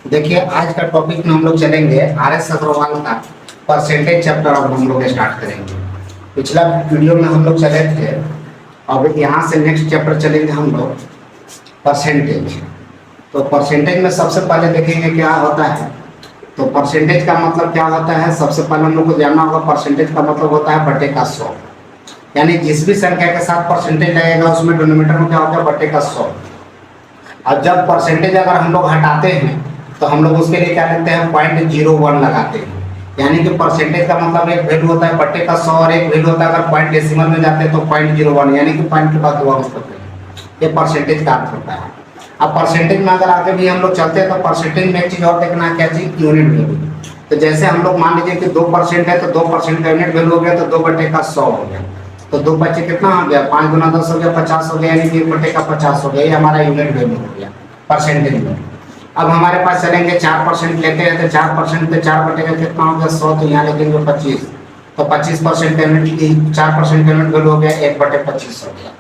देखिए आज का टॉपिक में हम लोग चलेंगे आर.एस. अग्रवाल का परसेंटेज चैप्टर। अब हम लोग स्टार्ट करेंगे। पिछला वीडियो में हम लोग चले थे, अब यहाँ से नेक्स्ट चैप्टर चलेंगे हम लोग परसेंटेज। तो परसेंटेज में सबसे पहले देखेंगे क्या होता है। तो परसेंटेज का मतलब क्या होता है, सबसे पहले हम लोग को जानना होगा। परसेंटेज का मतलब होता है बटे का 100, यानी जिस भी संख्या के साथ परसेंटेज लगेगा उसमें डिनोमिनेटर में क्या होता है, बटे का 100। अब जब परसेंटेज अगर हम लोग हटाते हैं तो हम लोग उसके लिए क्या लिखते हैं, 0.01 लगाते हैं। यानी कि परसेंटेज का मतलब एक वैल्यू होता है बटे का 100 और एक वैल्यू होता है अगर पॉइंट डेसिमल में जाते हैं तो 0.01, यानी कि पॉइंट के बाद 1 करते हैं। ये परसेंटेज का अर्थ होता है। अब परसेंटेज में अगर आगे भी हम लोग चलते हैं तो परसेंटेज में एक चीज़ और देखना है, क्या चीज़, यूनिट वैल्यू। तो जैसे हम लोग मान लीजिए कि 2% है तो 2% का यूनिट वैल्यू हो गया तो 2 बटे का 100 हो गया। तो 2 बच्चे कितना हो गया, 5 गुना 10 हो गया, 50 हो गया, यानी कि 1 बटे का 50 हो गया। ये हमारा यूनिट वैल्यू हो गया परसेंटेज में। अब हमारे पास चलेंगे 4% लेते हैं तो 4% पे 4 बटे का कितना हो गया, 100। तो यहाँ लिखेंगे 25। तो 25% का यूनिट, 4% का यूनिट वैल्यू हो गया 1 बटे 25 हो गया।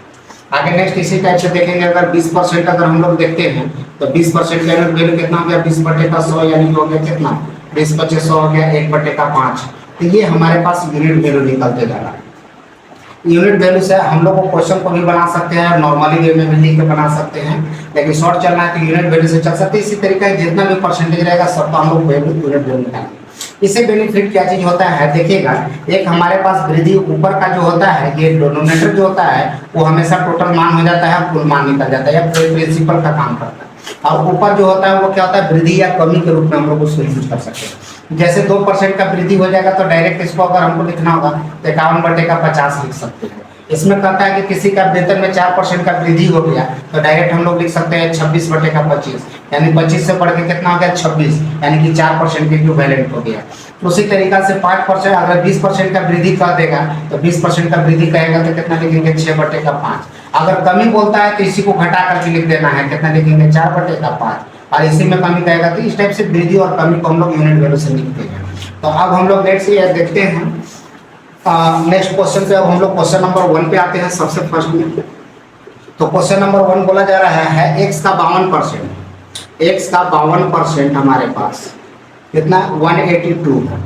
आगे नेक्स्ट इसी टाइप से देखेंगे, अगर 20% अगर हम लोग देखते हैं तो 20% का यूनिट वैल्यू कितना हो गया, 20 बटे का 100, यानी हो गया कितना, 20 × 100 हो गया 1 बटे का 5। तो ये हमारे पास यूनिट वैल्यू निकलते जा रहा है। यूनिट वैल्यू से हम लोग को क्वेश्चन को भी बना सकते हैं, नॉर्मली वे में भी लिख के बना सकते हैं, लेकिन शॉर्ट चलना है तो यूनिट वैल्यू से चल सकते हैं। इसी तरीके से जितना भी परसेंटेज रहेगा सबका हम लोग वैल्यू यूनिट वैल्यू निकालेंगे। इससे बेनिफिट क्या चीज होता है, देखिएगा, एक हमारे पास वृद्धि ऊपर का जो होता है, ये डिनोमिनेटर जो होता है वो हमेशा टोटल मान हो जाता है, कुल मान निकल जाता है, या प्रिंसिपल का काम करता है। और ऊपर जो होता है वो क्या होता है, वृद्धि या कमी के रूप में हम लोग उसको यूज कर सकते हैं। जैसे 2% का वृद्धि हो जाएगा तो डायरेक्ट इसको अगर हमको लिखना होगा तो 51 बटे का 50 लिख सकते हैं। इसमें कहता है कि किसी का वेतन में 4% का वृद्धि हो गया तो डायरेक्ट हम लोग लिख सकते हैं 26 बटे का 25, यानी 25 से बढ़ के कितना हो गया, 26, यानी कि 4% के इक्विवेलेंट हो गया। उसी तरीका से 5%, अगर 20% का वृद्धि कर देगा तो 20% का वृद्धि कहेगा तो कितना लिखेंगे, 6 बटे का 5। अगर कमी बोलता है तो इसी को घटा करके लिख देना है, कितना लिखेंगे, 4 बटे का 5। और इसी में कमी कहेगा तो इस टाइप से वृद्धि और कमी को हम लोग यूनिट वैल्यू से लिखते हैं। तो अब हम लोग नेक्स्ट ये देखते हैं, नेक्स्ट क्वेश्चन पे। अब हम लोग क्वेश्चन नंबर 1 पे आते हैं सबसे फर्स्ट में। तो क्वेश्चन नंबर 1 बोला जा रहा है x का 52%, x का 52% हमारे पास कितना, 182 है।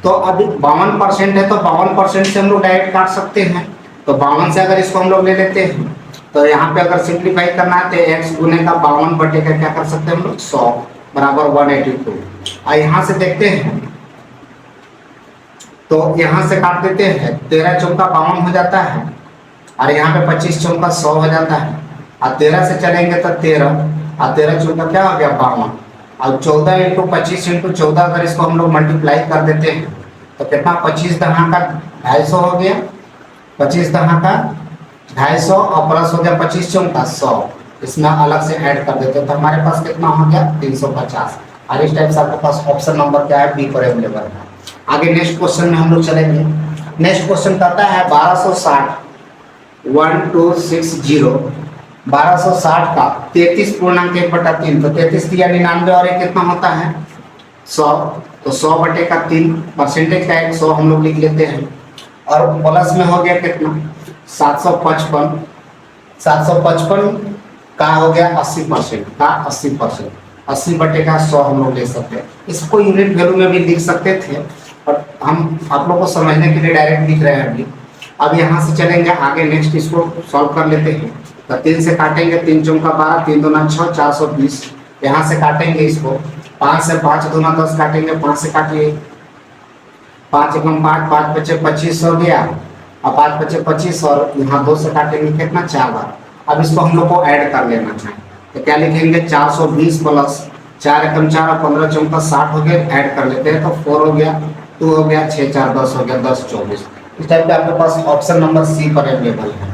तो अभी 52% है तो 52% से हम लोग डायरेक्ट काट सकते हैं। तो 52 से अगर इसको हम लोग ले लेते हैं तो यहाँ पे अगर सिंप्लीफाई करना है तो x गुने का 52 बटे का क्या कर सकते हैं हम लोग, 100 बराबर 182। और यहाँ से देखते हैं तो यहाँ से काट देते हैं, 13 चौका 52 हो जाता है, और यहाँ पे 25 चौका 100 हो जाता है। और 13 से चलेंगे तो 13, और 13 चौका क्या हो गया, 52। और 14 × 25 × 14 अगर इसको हम लोग मल्टीप्लाई कर देते हैं तो कितना, 25 दहाँ का 250 हो गया, 25 दहाँ का 250 और प्लस हो गया 25 चौका 100। इसमें अलग से ऐड कर देते हैं तो हमारे पास कितना हो गया, 350। और इस टाइप से आपके पास ऑप्शन नंबर क्या है, बी पर अवेलेबल है। आगे नेक्स्ट क्वेश्चन में हम लोग चलेंगे। नेक्स्ट क्वेश्चन कहता है 1260, 1260, 1260 का 33.1/3। तो 33 या 99 और एक कितना होता है, 100। तो 100 बटे का 3, परसेंटेज का 100 हम लोग लिख लेते हैं। और प्लस में हो गया कितना, 755, 755 का हो गया 80% का 80%, 80 बटे का 100 हम लोग ले सकते हैं। इसको यूनिट वैल्यू में भी लिख सकते थे और हम आप लोग को समझने के लिए डायरेक्ट लिख रहे हैं अभी। अब यहाँ से चलेंगे आगे, नेक्स्ट इसको सॉल्व कर लेते हैं। तो 3 से काटेंगे, 3 चौका 12, 3 दूना 6, 420। यहाँ से काटेंगे इसको, 5 से 5 दूना 10 काटेंगे, 5 से काटिए, 5 × 5, 5 बचे 25 हो गया, और 5 बचे 25, और यहाँ 2 से काटेंगे कितना, 4 बार। अब इसको हम लोग को ऐड कर लेना है तो क्या लिखेंगे, 420 प्लस 4 × 4 और 15 चौका 60 हो गया, ऐड कर लेते हैं तो 4 हो गया, 2 हो गया, 6 × 4 10 हो गया, 10 24। इस टाइप पे आपके पास ऑप्शन नंबर सी पर अवेलेबल है।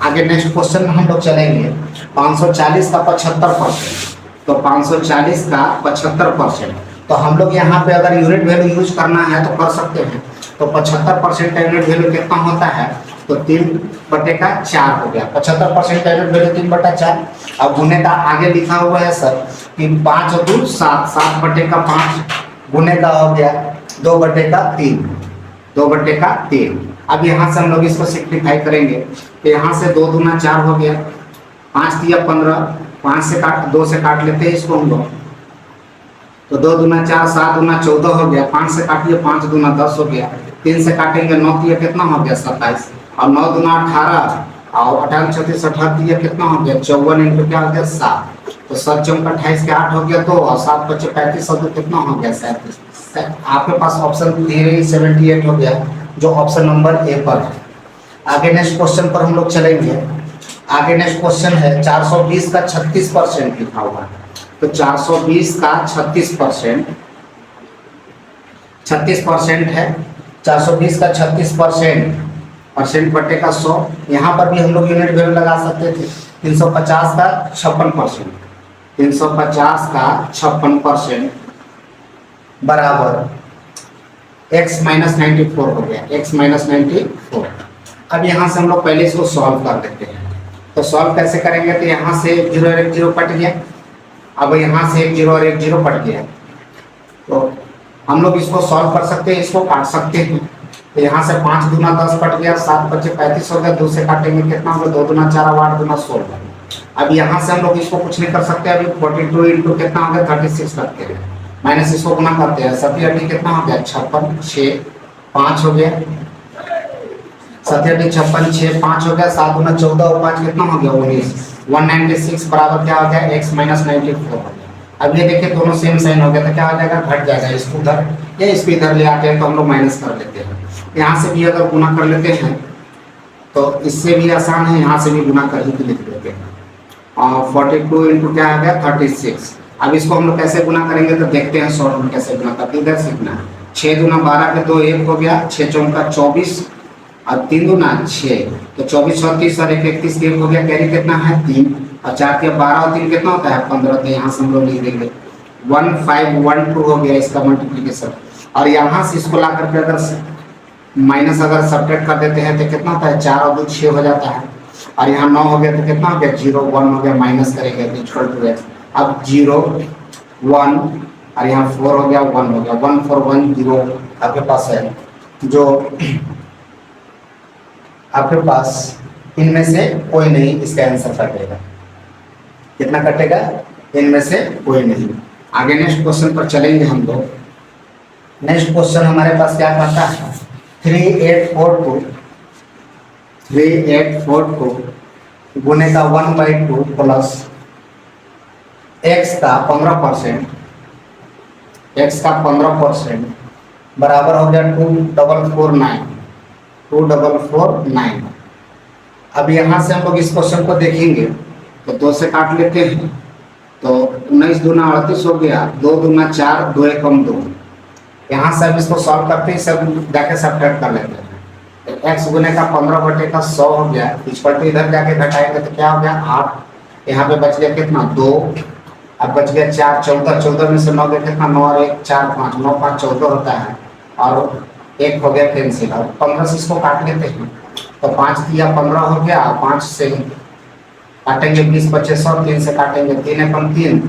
आगे नेक्स्ट क्वेश्चन में हम लोग चलेंगे 540 का 75%। तो 540 का 75%, तो हम लोग यहाँ पे अगर यूनिट वैल्यू यूज करना है तो कर सकते हैं। तो 75% का यूनिट वैल्यू कितना होता है, तो 3 बटे का 4 हो गया। 75% का यूनिट वैल्यू 3 बटा 4। अब गुने का आगे लिखा हुआ है सर कि 5 और 2 7, 7 बटे का 5 गुने का हो गया 2 बटे का 3, 2 बटे का 3। अब यहाँ से हम लोग इसको सिंप्लीफाई करेंगे तो यहाँ से 2 दूना 4 हो गया, 5 × 3 = 15, 5 से काट 2 से काट लेते हैं इसको हम लोग, तो 2 दूना 4, 7 दूना 14 हो गया, 5 से काटिए 5 दूना 10 हो गया, 3 से काटेंगे 9 तिया कितना हो गया 27, और 9 दूना 18 और 18 36 18 तिया कितना हो गया 54 इंटू क्या हो गया 7, तो 7 चौक 28 के 8 हो गया 2 और 7 बचे 35 और 2 कितना हो गया 37। आपके पास ऑप्शन 378 हो गया जो ऑप्शन नंबर ए पर है। आगे नेक्स्ट क्वेश्चन पर हम लोग चलेंगे। आगे नेक्स्ट क्वेश्चन है 420 का 36% लिखा हुआ है, तो 420 का 36% 36% है, 420 का 36% परसेंट बटेगा 100, यहाँ पर भी हम लोग यूनिट वैल्यू लगा सकते थे। 350 का 56%, 350 का 56% बराबर x माइनस 94 हो गया, x माइनस 94। अब यहाँ से हम लोग पहले इसको सॉल्व कर देते हैं। तो सॉल्व कैसे करेंगे, तो यहाँ से 0 और 1 0 कट गया, अब यहाँ से 1 0 और 1 0 कट गया, तो हम लोग इसको सॉल्व कर सकते हैं, इसको काट सकते हैं। तो यहाँ से 5 दूना 10 कट गया, 7 बचे 35 हो गया, 2 से काटेंगे कितना होगा 2 दूना 4 8 दूना 16। अब यहाँ से हम लोग इसको कुछ नहीं कर सकते, अभी 42 इंटू कितना हो गया 36 करते हैं, माइनस इसको गुना करते हैं, 7 कितना हो गया 56 6 5 हो गया, 7 56 6 5 हो गया, 7 दूना 14 और 5 कितना हो गया 19, 196 बराबर क्या हो गया x माइनस 94 हो गया। अब ये देखिए दोनों सेम साइन हो गया, तो क्या हो जाएगा घट जाएगा, इसको उधर या इसको इधर ले आते हैं तो हम लोग माइनस कर लेते हैं। यहाँ से भी अगर गुना कर लेते हैं तो इससे भी आसान है, यहाँ से भी गुना कर ही लिख देते हैं, और 42 इंटू क्या आ गया 36। अब इसको हम लोग कैसे गुना करेंगे तो देखते हैं शॉर्ट में कैसे गुना करते हैं, इधर सीखना है। 6 दूना 12 के 2 1 हो गया, 6 चौका 24 और 3 दूना 6, तो 24 36 और 1 31 1 हो गया, कैरी कितना है 3 और 4 के 12 और 3 कितना होता है 15, तो यहाँ से हम लोग लिख देंगे 1512 हो गया इसका मल्टीप्लीकेशन। और यहाँ से इसको ला करके अगर माइनस अगर सब्ट्रैक्ट कर देते हैं तो कितना होता है 4 और 2 6 हो जाता है, और यहाँ 9 हो गया तो कितना हो गया 0 1 हो गया, माइनस करेंगे तो इक्वल टू x। अब 0 1 और यहाँ 4 हो गया 1 हो गया, 1 4 1 0 आपके पास है, जो आपके पास इनमें से कोई नहीं इसका आंसर कटेगा। कितना कटेगा, इनमें से कोई नहीं। आगे नेक्स्ट क्वेश्चन पर चलेंगे हम लोग। नेक्स्ट क्वेश्चन हमारे पास क्या कहता है 3842 गुने का 1/2 प्लस x का 15%, x का 15% बराबर हो गया 2449। अब यहाँ से हम लोग इस क्वेश्चन को देखेंगे तो 2 से काट लेते हैं, तो 19 दूना 38 हो गया, 2 दूना 4 2 एकम 2। यहाँ से अब इसको सॉल्व करते हैं, सब जाके सब्ट्रैक्ट कर लेते हैं। x गुने का 15 बटे का 100 हो गया, इक्वल टू इधर जाके घटाएंगे तो क्या हो गया 8, यहाँ पे बच गया कितना 2, अब बच गया 4 14, 14 में से 9 गया कितना 9 और 1 4 5, 9 5 14 होता है, और 1 हो गया कैंसिल, और 15 से इसको काट लेते हैं, तो 5 दिया 15 हो गया, 5 से काटेंगे 20 25 और 3 से काटेंगे 3 एकम 3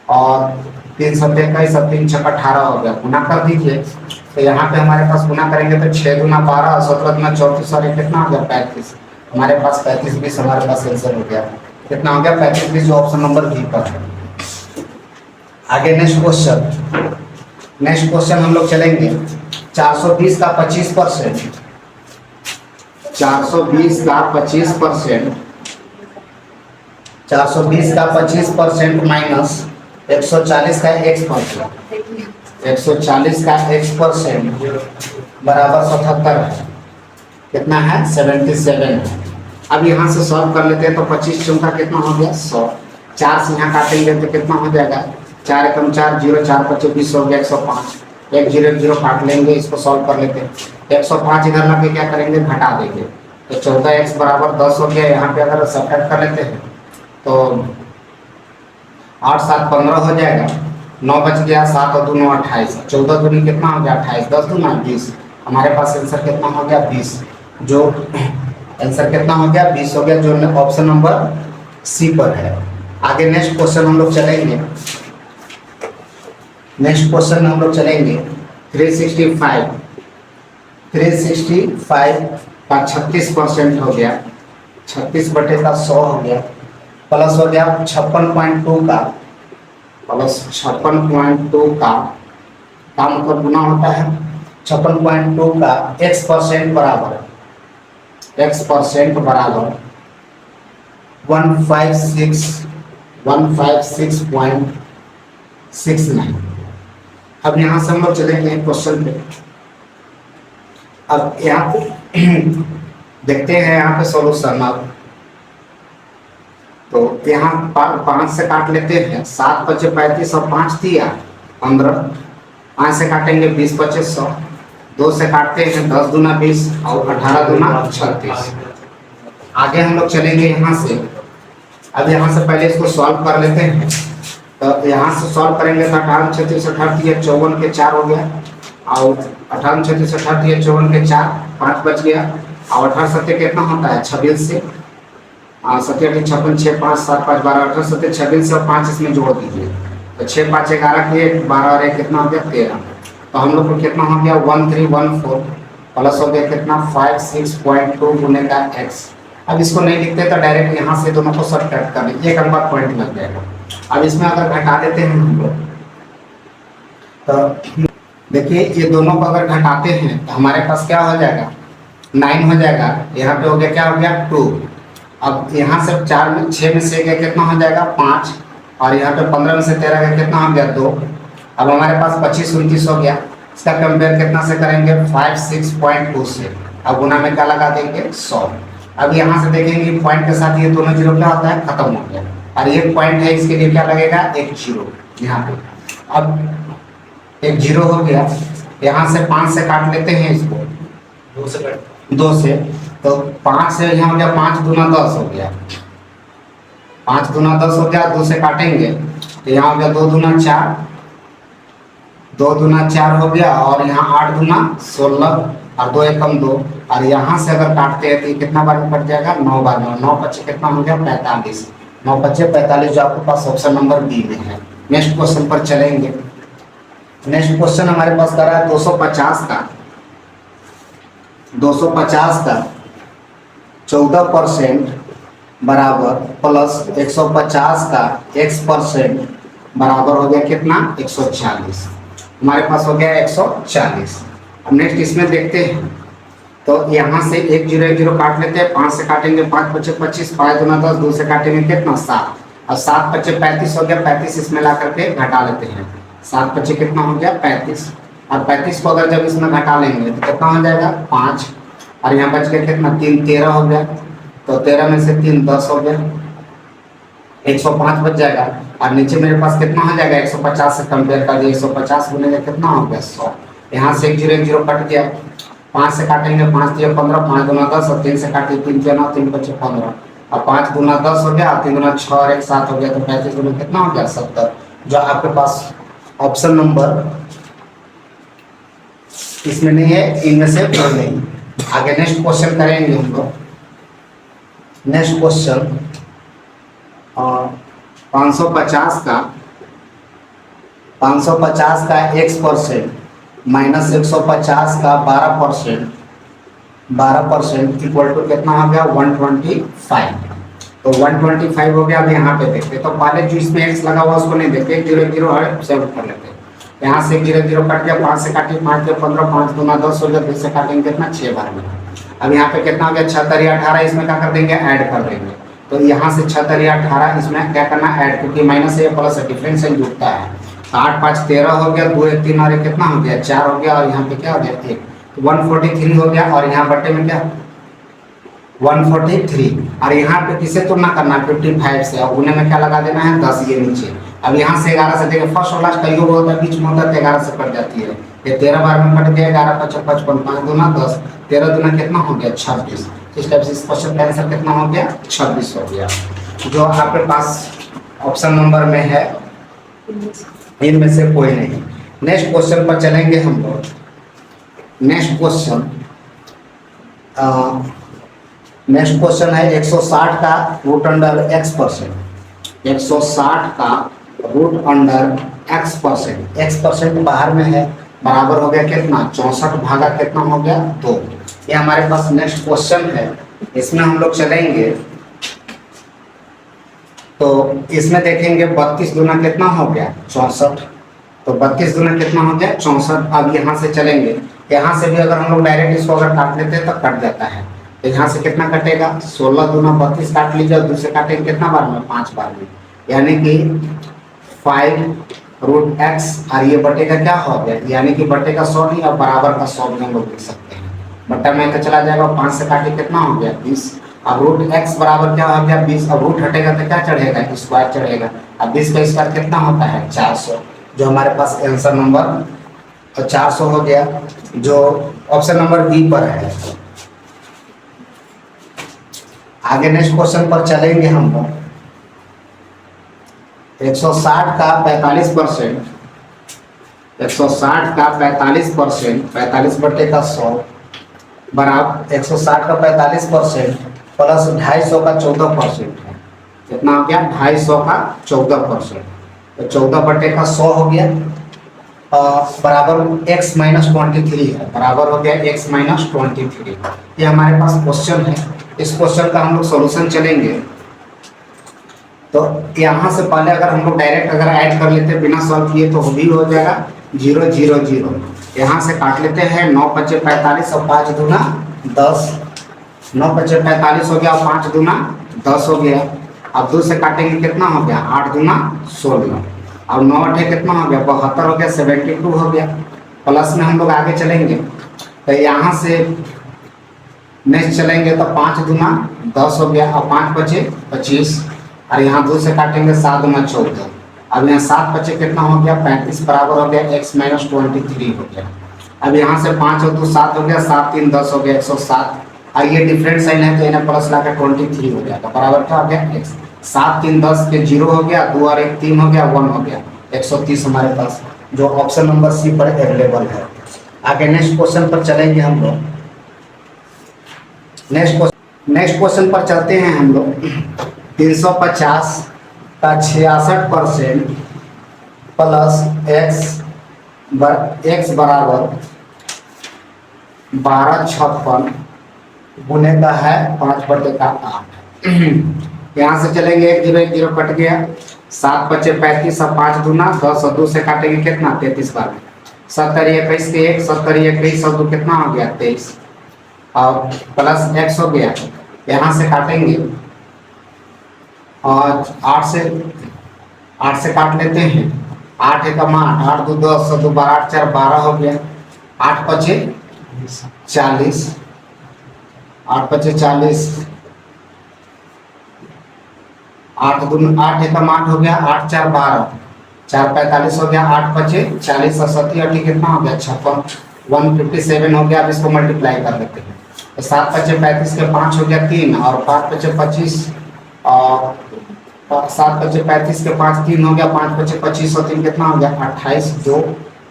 और 3 7 21 और 3 6 18 हो गया, गुना कर दीजिए। तो यहाँ पे हमारे पास गुना करेंगे तो 6 दूना 12 17 दूना 34 और कितना हो गया 35, हमारे पास 35 20 हमारे पास आंसर हो गया, कितना हो गया 35 20 जो ऑप्शन नंबर बी पर है। आगे नेक्स्ट क्वेश्चन हम लोग चलेंगे 420 का 25%, 420 का 25%, 420 का 25% माइनस 140 का x%, 140 का x% बराबर 77 है, कितना है 77 है। अब यहाँ से सॉल्व कर लेते हैं, तो 25 चौका कितना हो गया 100, 4 से यहाँ काटेंगे तो कितना हो जाएगा 4 एकम 4 0 4 25 20 हो गया 105, 1 0 0 काट लेंगे, इसको सॉल्व कर लेते हैं। 105 इधर लगे क्या करेंगे घटा देंगे, तो 14x बराबर 10 हो गया। यहाँ पे अगर सब्ट्रैक्ट कर लेते हैं तो 8 7 15 हो जाएगा, 9 बच गया, 7 और 2 9 28, 14 दूनी कितना हो गया 28, 10 दूना 20, हमारे पास आंसर कितना हो गया 20, जो आंसर कितना हो गया 20 हो गया, जो ऑप्शन नंबर सी पर है। आगे नेक्स्ट क्वेश्चन हम लोग चलेंगे, नेक्स्ट क्वेश्चन हम लोग चलेंगे 365 का 36% हो गया, 36 बटे का 100 हो गया, प्लस हो गया 56.2 का प्लस 56.2 का मतलब गुना होता है 56.2 का x% बराबर 156.69। अब यहाँ से हम लोग चलेंगे क्वेश्चन पे। अब यहाँ पे देखते हैं यहाँ पे सॉल्यूशन। अब तो यहाँ 5 से काट लेते हैं, 7 पचे 35 और 5 दिया 15, 5 से काटेंगे 20 पचे 100, 2 से काटते हैं 10 दूना 20 और 18 दूना 36। आगे हम लोग चलेंगे यहाँ से। अब यहाँ से पहले इसको सॉल्व कर लेते हैं। तो यहाँ से सॉल्व करेंगे तो 18 36 18 54 के 4 हो गया, और 18 36 18 54 के 4 5 बच गया, और 18 सत्य कितना होता है 26 से 7 56 6 5 7 5 12 18 सत्य 26 से 5 इसमें जोड़ दीजिए तो 6 5 11 के 12 और 1 कितना हो गया 13। तो हम लोग को कितना हो गया 1314 प्लस हो गया कितना 56.2 गुने का x। अब इसको नहीं लिखते तो डायरेक्ट यहाँ से दोनों को सब्ट्रैक्ट कर लेंगे, एक नंबर पॉइंट लग जाएगा। अब इसमें अगर घटा देते हैं हम लोग तो देखिए ये दोनों को अगर घटाते हैं तो हमारे पास क्या हो जाएगा 9 हो जाएगा। यहाँ पे हो गया क्या हो गया 2। अब यहाँ से 4 में 6 में से गया कितना हो जाएगा 5, और यहाँ पे 15 में से 13 का कितना हो गया 2। अब हमारे पास 25 29 हो गया। इसका कंपेयर कितना से करेंगे 56.2 से। अब गुना में क्या लगा देंगे 100। अब यहाँ से देखेंगे पॉइंट के साथ ये दोनों जीरो क्या होता है खत्म हो गया, और ये पॉइंट है इसके लिए क्या लगेगा एक जीरो यहाँ पे। अब एक जीरो हो गया, यहाँ से 5 से काट लेते हैं इसको 2 से तो 5 से यहाँ हो गया 5 दूना 10 हो गया, 5 दूना 10 हो गया। 2 से काटेंगे तो यहाँ हो गया 2 दूना 4, 2 दूना 4 हो गया, और यहाँ 8 दूना 16 और 2 एकम 2। और यहाँ से अगर काटते हैं तो कितना बार में कट जाएगा 9 बार में। 9 पच्चे कितना हो गया 45, 9 पच्चे 45 जो आपके पास ऑप्शन नंबर बी में है। नेक्स्ट क्वेश्चन पर चलेंगे। नेक्स्ट क्वेश्चन हमारे पास कर रहा है 250 का 14% बराबर प्लस 150 का x% बराबर हो गया कितना 140। हमारे पास हो गया 140। अब नेक्स्ट इसमें देखते हैं तो यहाँ से 1 0 1 0 काट लेते हैं। 5 से काटेंगे 5 पच्चे 25, 5 दूना 10, 2 से काटेंगे कितना 7, और 7 पच्चे 35 हो गया। 35 इसमें ला करके घटा लेते हैं, 7 पच्चे कितना हो गया 35, और 35 को अगर जब इसमें घटा लेंगे तो कितना हो जाएगा 5, और यहाँ बच गया कितना 3 13 हो गया। तो 13 में से 3 10 हो गया, 105 बच जाएगा। और नीचे मेरे पास कितना हो जाएगा 150 से कंपेयर कर दिया 150 गुने कितना हो गया 100। यहाँ से 1 0 1 0 कट गया। 5 से काटेंगे 5 3 15, 5 दूना 10 और 3 से काटिए 3 3 9 3 5 15, और 5 दूना 10 हो गया, 3 दूना 6 और 1 7 हो गया। तो 35 गुना कितना हो गया 70, जो आपके पास ऑप्शन नंबर इसमें नहीं है, इनमें से कोई नहीं। आगे नेक्स्ट क्वेश्चन करेंगे हम लोग। नेक्स्ट क्वेश्चन 550 का x% माइनस 150 का 12% इक्वल टू कितना हो गया 125। तो 125 हो गया। अब यहाँ पे देखते तो पहले जो इसमें x लगा हुआ उसको नहीं देखते, 0 0 है सेव कर लेते हैं। यहाँ से 0 0 कट गया, 5 से काटिए 5 के 15, 5 दूना 10 हो गया, 2 से काटेंगे कितना 6 बार में। अब यहाँ पे कितना हो गया 76 या 18, इसमें क्या कर देंगे ऐड कर देंगे। तो यहाँ से 76 या 18 इसमें क्या करना ऐड, क्योंकि माइनस है प्लस है डिफरेंस से जुड़ता है। 8 5 13 हो गया, 2 1 3 और 1 कितना हो गया 4 हो गया, और यहाँ पे क्या हो गया 1, तो 143 हो गया। और यहाँ बट्टे में क्या 143, और यहाँ पे किसे तुलना करना 55 से, और गुने में क्या लगा देना है 10 ये नीचे। अब यहाँ से 11 से देखिए फर्स्ट और लास्ट का योग होता है, बीच में होता है 11 से कट जाती है। ये 13 बार में कट गया, 11 5 55, 5 दूना 10, 13 दूना कितना हो गया 26। इस टाइप से इस क्वेश्चन का आंसर कितना हो गया 26 हो गया, जो आपके पास ऑप्शन नंबर में है, इनमें से कोई नहीं। नेक्स्ट क्वेश्चन पर चलेंगे हम लोग। नेक्स्ट क्वेश्चन है 160 का रूट अंडर x%। 160 का रूट अंडर x% बाहर में है, बराबर हो गया कितना 64 भागा कितना हो गया 2। ये हमारे पास नेक्स्ट क्वेश्चन है, इसमें हम लोग चलेंगे तो इसमें देखेंगे 32 दूना कितना हो गया 64। तो 32 दूना कितना हो गया 64। अब यहाँ से चलेंगे, यहाँ से भी अगर हम लोग डायरेक्ट इसको अगर काट लेते हैं तो कट जाता है। तो यहाँ से कितना कटेगा 16 दूना 32 काट लीजिए और दूसरे काटेंगे कितना बार में 5 बार में, यानी कि 5√x और ये बटे का क्या हो गया, यानी कि बटे का 100 नहीं और बराबर का 100 भी हम लोग लिख सकते हैं। बट्टा में का चला जाएगा 5 से काटे कितना हो गया 20। अब √x बराबर क्या हो गया 20। अब रूट हटेगा तो क्या चढ़ेगा स्क्वायर चढ़ेगा। अब 20 का स्क्वायर कितना होता है 400, जो हमारे पास आंसर नंबर 400 हो गया, जो ऑप्शन नंबर बी पर है। आगे नेक्स्ट क्वेश्चन पर चलेंगे हम लोग। 160 का 45%, 160 का 45%, 45 बटे का 100 बराबर 160 का 45% प्लस 250 का 14% है। कितना हो गया 250 का 14%, तो 14 बटे का 100 हो गया बराबर x माइनस 23 है, बराबर हो गया x माइनस 23। ये हमारे पास क्वेश्चन है। इस क्वेश्चन का हम लोग सॉल्यूशन चलेंगे। तो यहाँ से पहले अगर हम लोग डायरेक्ट अगर ऐड कर लेते बिना सॉल्व किए तो भी हो जाएगा 0 0 0। यहाँ से काट लेते हैं 9 5 45 और 5 दूना 10, 9 5 45 हो गया और 5 दूना 10 हो गया। अब 2 से काटेंगे कितना हो गया 8 दूना 16 और 9 8 कितना हो गया 72 हो गया, 72 हो गया। प्लस में हम लोग आगे चलेंगे तो यहाँ से नेक्स्ट चलेंगे तो 5 दूना 10 हो गया और 5 बचे 25 और यहाँ 2 से काटेंगे 7 दूना 14। अब यहाँ 7 बचे कितना हो गया 35 बराबर हो गया x माइनस 23 हो गया। अब यहाँ से 5 और 2 7 हो गया, 7 3 10 हो गया 107 और ये डिफरेंट साइन है तो इन्हें प्लस ला के 23 हो गया। तो बराबर क्या हो गया x 7 3 10 के 0 हो गया, 2 और 1 3 हो गया 1 हो गया 130 हमारे पास, जो ऑप्शन नंबर सी पर अवेलेबल है। आगे नेक्स्ट क्वेश्चन पर चलेंगे हम लोग। नेक्स्ट क्वेश्चन पर चलते हैं हम लोग। 350 का 66% प्लस x बराबर 1256 गुने का है 5 बटे का 8। यहाँ से चलेंगे 1 0 1 0 कट गया, 7 बचे 35 और 5 दूना 10 और 2 से काटेंगे कितना 33 बार में, 70 21 के 1 70 21 और 2 कितना हो गया 23 और प्लस x हो गया। यहाँ से काटेंगे और 8 से काट लेते हैं, 8 1 8 8 2 10 2 12 8 4 12 हो गया, 8 बचे 40, 8 बचे 40, 8 2 8 1 8 हो गया, 8 4 12 4 45 हो गया, 8 बचे 40 और 7 8 कितना हो गया 56 157 हो गया। अब इसको मल्टीप्लाई कर लेते हैं तो 7 बचे 35 के 5 हो गया 3 और 5 बचे 25 और 7 बचे 35 के 5 3 हो गया, 5 बचे 25 और 3 कितना हो गया 28 2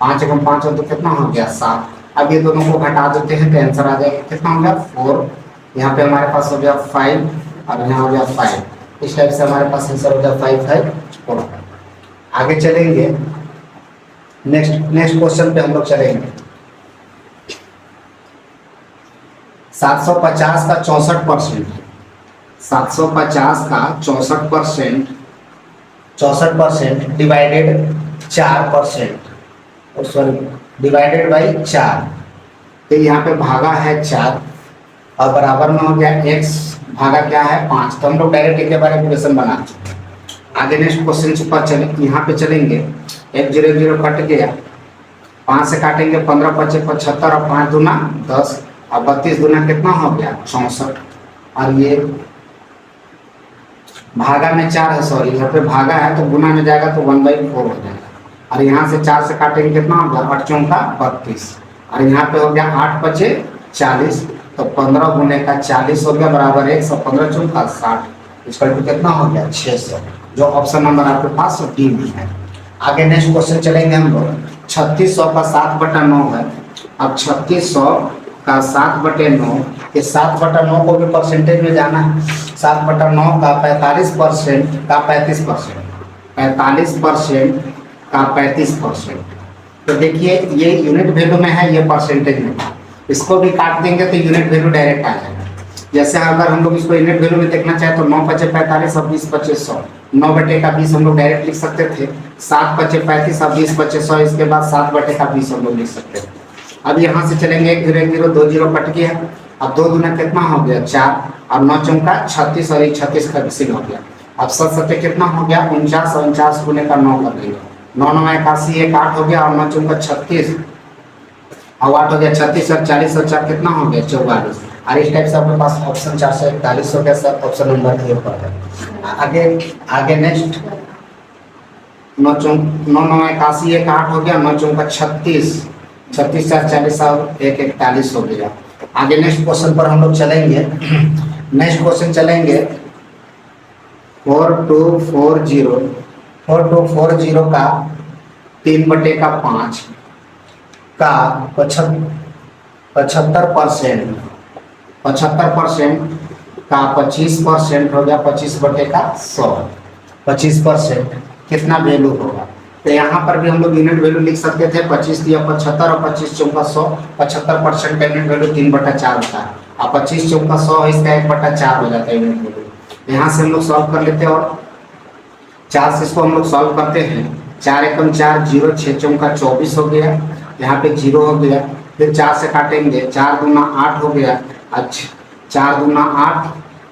5 1 5 और 2 कितना हो गया 7। अब ये दोनों को घटा देते हैं तो आंसर आ जाएगा कितना हो गया 4। यहाँ पे हमारे पास हो गया 5 और यहाँ हो गया 5। इस टाइप से हमारे पास आंसर हो गया 5 5 4। आगे चलेंगे नेक्स्ट क्वेश्चन पे हम लोग चलेंगे। 750 का 64%, 750 का 64% डिवाइडेड 4% सॉरी डिवाइडेड बाई 4, तो यहाँ पे भागा है 4 और बराबर में हो गया x भागा क्या है 5। तो हम लोग डायरेक्ट इसके बारे में इक्वेशन बना चुके हैं। आगे नेक्स्ट क्वेश्चन पर चले, यहाँ पे चलेंगे 1 0 0 कट गया, 5 से काटेंगे 15 बचे 75 और 5 दूना 10 और 32 दूना कितना हो गया 64 और ये भागा में 4 है, सॉरी यहाँ पे भागा है तो गुना में जाएगा तो 1/4 हो जाएगा और यहाँ से 4 से काटेंगे कितना हो गया 8 चौका 32 और यहाँ पे हो गया 8 बचे 40 तो 15 गुने का 40 हो गया बराबर 1 और 15 चौका 60, इसका कितना हो गया 600, जो ऑप्शन नंबर आपके पास डी भी है। आगे नेक्स्ट क्वेश्चन चलेंगे हम लोग। 3600 का 7/9 है। अब 3600 का 7/9, ये 7/9 को भी परसेंटेज में जाना है। 7/9 का 45% का 35%, 45% का 35%। तो देखिए ये यूनिट वैल्यू में है, ये परसेंटेज में है। इसको भी काट देंगे तो यूनिट वैल्यू डायरेक्ट आ जाएगा। जैसे अगर हम लोग इसको यूनिट वैल्यू में देखना चाहे तो 9 × 45 और 20 × 100 9/20 हम लोग डायरेक्ट लिख सकते थे। 7 × 5 = 35 और 20 × 100, इसके बाद 7/20 हम लोग लिख सकते थे। अब यहाँ से चलेंगे 1 0 1 0 2 0 कट गया। अब 2 दूना कितना हो गया 4 और 9 चौका 36 और 36 का कैंसिल हो गया। अब 7 7 कितना हो गया 49 और 49 गुने का 9 कर लेंगे। 9 9 81 1 8 हो गया और 9 चौका 36 और 8 हो गया 36 और 40 और 4 कितना हो गया 44। और इस टाइप से आपके पास ऑप्शन 441 हो गया सर, ऑप्शन नंबर ए पर है। आगे नेक्स्ट 9 9 81 1 8 हो गया, 9 चौका 36 36 4 40 और 1 41 हो गया। आगे नेक्स्ट क्वेश्चन पर हम लोग चलेंगे। नेक्स्ट क्वेश्चन चलेंगे 4240 का 3/5 का 75% का 25% हो गया 25/100। 25% कितना वैल्यू होगा? तो यहाँ पर भी हम लोग यूनिट वैल्यू लिख सकते थे। 25 दिया 75 और 25 चौका 100। 75% का यूनिट वैल्यू 3/4 होता है और 25 चौका 100 इसका 1/4 हो जाता है यूनिट वैल्यू। यहाँ से हम लोग सॉल्व कर लेते हैं और 4 से इसको हम लोग सॉल्व करते हैं। 4 एकम 4 0 6 चौका 24 हो गया, यहाँ पे 0 हो गया। फिर 4 से काटेंगे 4 दूना 8 हो गया, अच्छा 4 दूना 8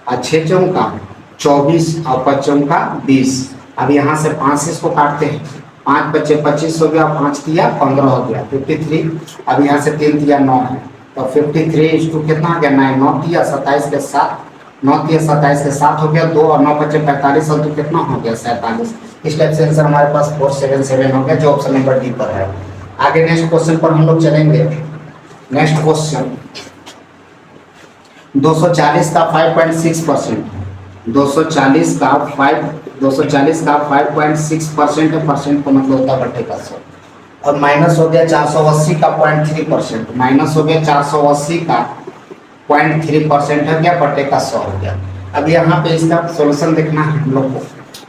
और 6 चौका 24 और 5 चौका 20। अब यहाँ से 5 से इसको काटते हैं। 5 बचे 25 हो गया, 5 दिया 15 हो गया 53। अब यहाँ से 3 दिया 9 है तो 53 = कितना हो गया 9 9 दिया 27 के साथ 9 दिया 27 के साथ हो गया 2 और 9 बचे 45 और 2 कितना हो गया 47। इस टाइप से आंसर हमारे पास 477 हो गया जो ऑप्शन नंबर डी पर है। आगे नेक्स्ट क्वेश्चन पर हम लोग चलेंगे। नेक्स्ट क्वेश्चन 240 का 5.6%, 240 का 5.6% है, परसेंट को मतलब होता है बटे का 100। और माइनस हो गया 480 का 0.3%, माइनस हो गया 480 का 0.3% हो गया बटे का 100 हो गया। अब यहाँ पे इसका सॉल्यूशन देखना है हम लोग को।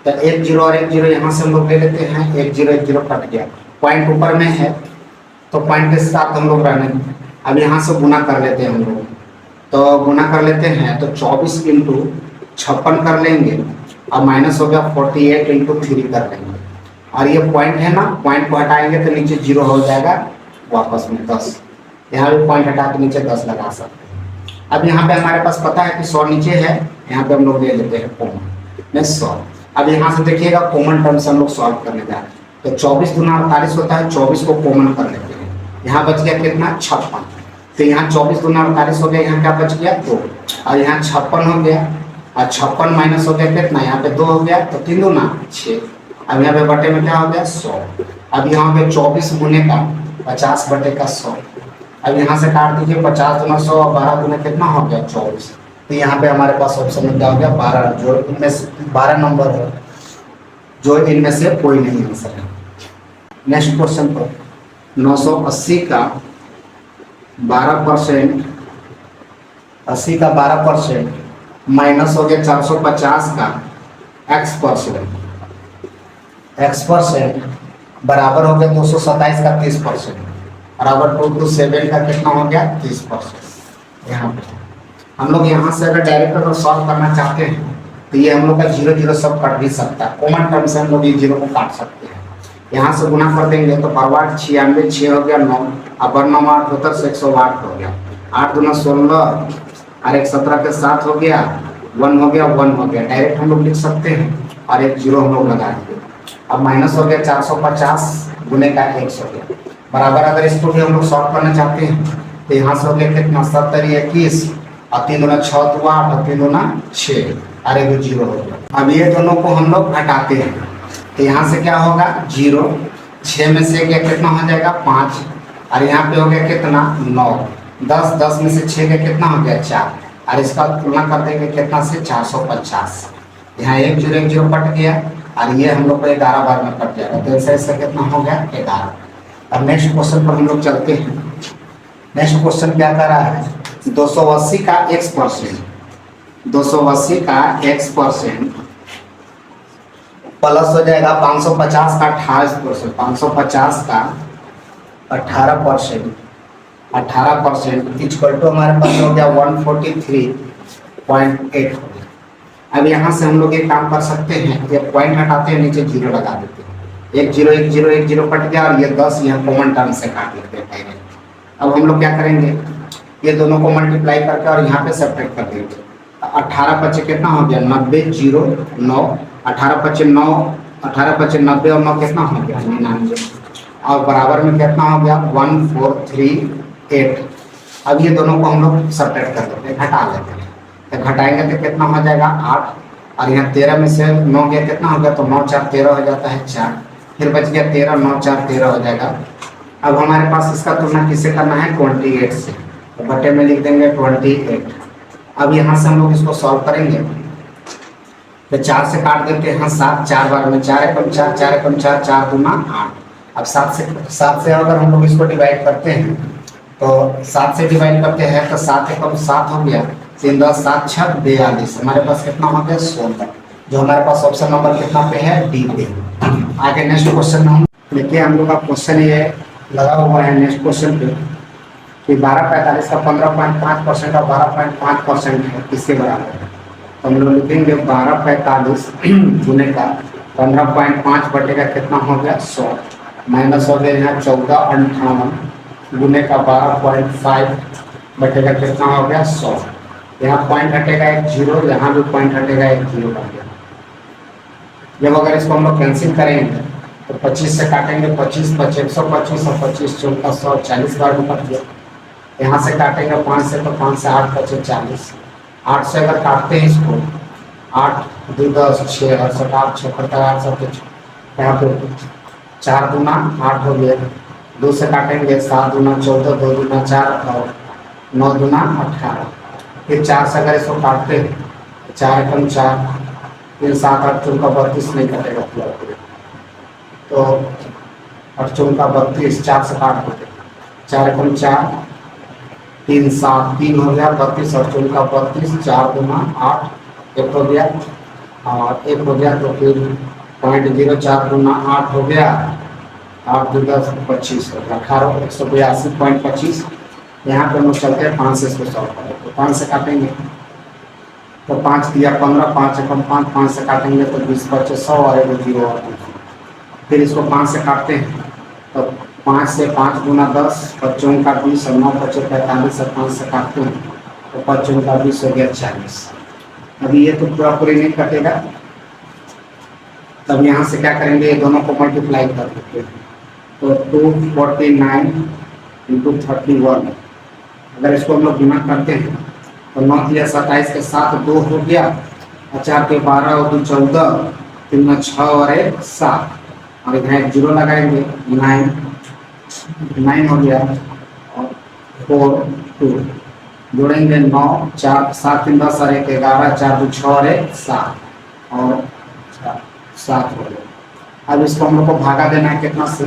तो 1 0 और 1 0 यहाँ से हम लोग ले लेते हैं। 1 0 1 0 कट गया, पॉइंट ऊपर में है तो पॉइंट के साथ हम लोग रहने। अब यहाँ से गुना कर लेते हैं हम लोग, तो गुना कर लेते हैं तो 24 × 56 कर लेंगे और माइनस हो गया 48 × 3 कर लेंगे। और ये पॉइंट है ना, पॉइंट को हटाएंगे तो नीचे 0 हो जाएगा, वापस में 10। यहाँ भी पॉइंट हटा के नीचे 10 लगा सकते हैं। अब यहाँ पे हमारे पास पता है कि 100 नीचे है, यहाँ पे हम लोग ले लेते हैं कॉमन में 100। अब यहाँ से देखिएगा कॉमन टर्म से हम लोग सॉल्व करने जा रहे हैं। तो 24 दूना 48 होता है, 24 को कॉमन कर लेते हैं। यहाँ बच गया कितना 56। तो यहाँ 24 दूना 48 हो गया, यहाँ क्या बच गया 2 और यहाँ 56 हो गया और 56 माइनस हो गया कितना, यहाँ पे 2 हो गया तो 3 दूना 6। अब यहाँ पे बटे में क्या हो गया 100। अब यहाँ पे 24 गुने का 50 बटे का 100। अब यहाँ से काट दीजिए 50 दूना 100 और 12 दूना कितना हो गया 24। तो यहाँ पे हमारे पास ऑप्शन में क्या हो गया 12, जो इनमें से 12 नंबर है, जो इनमें से कोई नहीं आंसर है। नेक्स्ट क्वेश्चन पर 980 का 12%, 80 का 12% माइनस हो गया 450 का x% बराबर हो गया 227 का 30% बराबर 227 का कितना हो गया 30%। यहाँ पे हम लोग यहाँ से अगर डायरेक्ट अगर सॉल्व करना चाहते हैं तो ये हम लोग का 0 0 सब कट भी सकता है। कॉमन टर्म से हम लोग ये 0 को काट सकते हैं। यहाँ से गुना कर देंगे तो 12 96 6 हो गया 9 और 9 8 होता है 108 हो गया। 8 दूना 16 और 1 17 के साथ हो गया 1 हो गया 1 हो गया। डायरेक्ट हम लोग लिख सकते हैं और एक 0 हम लोग लगा देंगे। अब माइनस हो गया 450 गुने का 100 हो गया बराबर। अगर इसको भी हम लोग सॉल्व करना चाहते हैं तो यहाँ से हो गया कितना 70 21 और 3 दूना 6 2 8 और 3 दूना 6 और एक 0 हो गया। अब ये दोनों को हम लोग घटाते हैं तो यहाँ से क्या होगा 0, 6 में से गया कितना हो जाएगा 5 और यहाँ पे हो गया कितना 9, 10 10 में से 6 का कितना हो गया 4 और इसका तुलना कर देंगे कितना से 450। यहाँ 1 0 1 0 कट गया और ये हम लोग को 11 बार में कट जाएगा तो इसका कितना हो गया 11। अब नेक्स्ट क्वेश्चन पर हम लोग चलते हैं। नेक्स्ट क्वेश्चन क्या कर रहा है 280 का x%, 280 का x% प्लस हो जाएगा 550 का 28%, 550 का 18%, 18% इक्वल टू हमारे पास हो गया 143.8 हो गया। अब यहाँ से हम लोग एक काम कर सकते हैं, ये पॉइंट हटाते हैं, नीचे जीरो लगा देते हैं, एक जीरो एक जीरो एक जीरो कट गया और ये 10 यहाँ कॉमन टर्म से काट लेते हैं पहले। अब हम लोग क्या करेंगे, ये दोनों को मल्टीप्लाई करके और यहाँ पे सेपरेट कर देंगे। 18 पच्चे कितना हो गया 90, 0 9, 18 पच्चे 9, 18 पच्चे 90 और 9 कितना हो गया 99, और बराबर में कितना हो गया 1 4 3 8। अब ये दोनों को हम लोग सेपरेट कर देते हैं, घटा लेते हैं, तो घटाएंगे तो कितना हो जाएगा 8, और यहाँ 13 में से 9 गया कितना हो गया, तो 9 4 13 हो जाता है 4, फिर बच गया 13, 9 4 13 हो जाएगा। अब हमारे पास इसका तुलना किससे करना है 28 से, तो बटे में लिख देंगे 28। अब यहाँ से हम लोग इसको सॉल्व करेंगे, तो 4 से काट देते हैं 7, 4 बार में 4 एकम 4, 4 एकम 4, 4 दूना 8। अब 7 से अगर हम लोग इसको डिवाइड करते हैं, तो 7 से डिवाइड करते हैं तो 7 एकम 7 हो गया, 3 10 7 6 42, हमारे पास कितना हो गया 16, जो हमारे पास ऑप्शन नंबर कितना पे है डी पे। आगे नेक्स्ट क्वेश्चन हम देखिए, हम लोग का क्वेश्चन ये लगा हुआ है नेक्स्ट क्वेश्चन पे कि 12.45 का 15.5% और 12.5% है, किसके बराबर है। तो हम लोग लिखेंगे 12.45 गुने का 15.5 बटे का कितना हो गया 100, माइनस हो गया यहाँ 1458 गुने का 12.5 बटे का कितना हो गया 100, यहाँ पॉइंट हटेगा एक जीरो, यहाँ भी पॉइंट हटेगा एक जीरो बन गया। जब अगर इसको हम लोग कैंसिल करेंगे तो 25 से काटेंगे 25 5 125 और 25 14 100 40 बार में कट गया। यहाँ से काटेंगे 5 से, तो 5 से 8 बचे 40, 8 से अगर काटते हैं इसको 8 2 10 6 68 8 6 8 7 यहाँ पे 4 दूना 8 हो गया, 2 से काटेंगे 7 दूना 14, 2 दूना 4 और 9 दूना 18, फिर 4 से अगर इसको काटते हैं 4 एकम 4, फिर 7 8 चौका 32 नहीं कटेगा पूरा, तो 8 चौका 32, 4 से काट देते 4 एकम 4, 3 7 3 हो गया 32 और 4 का 32, 4 दूना 8 1 हो गया और 1 हो गया, तो फिर 0.04 दूना 8 हो गया, 8 2 10 25 हो गया 18 182.25। यहाँ पे हम लोग चलते हैं 5 से इसको सॉल्व करें, तो 5 से काटेंगे तो 5 दिया 15, 5 एकम 5, 5 से काटेंगे तो 20 बचे 100 और 1 0 और 2। फिर इसको 5 से काटते हैं तो 5 से 5 गुना 10, 5 चौं का 20 और 9 बचे 45, और 5 से काटते हैं तो 5 चौं का 20 हो गया 40। अभी ये तो पूरा पूरी नहीं कटेगा, तब यहाँ से क्या करेंगे, ये दोनों को मल्टीप्लाई कर देते हैं, तो 249 इंटू 31, अगर इसको हम लोग गुना करते हैं तो 9 दिया 27 के साथ 2 हो गया, 4 के 12 और 2 14, 3 6 और 1 7, और इधर एक जीरो लगाएंगे 9 हो गया और 4 2 जोड़ेंगे 9 4 7 3 10 और 1 11, 4 2 6 और 1 7 और 7 हो गया। अब इसको हम लोग को भागा देना है कितना से,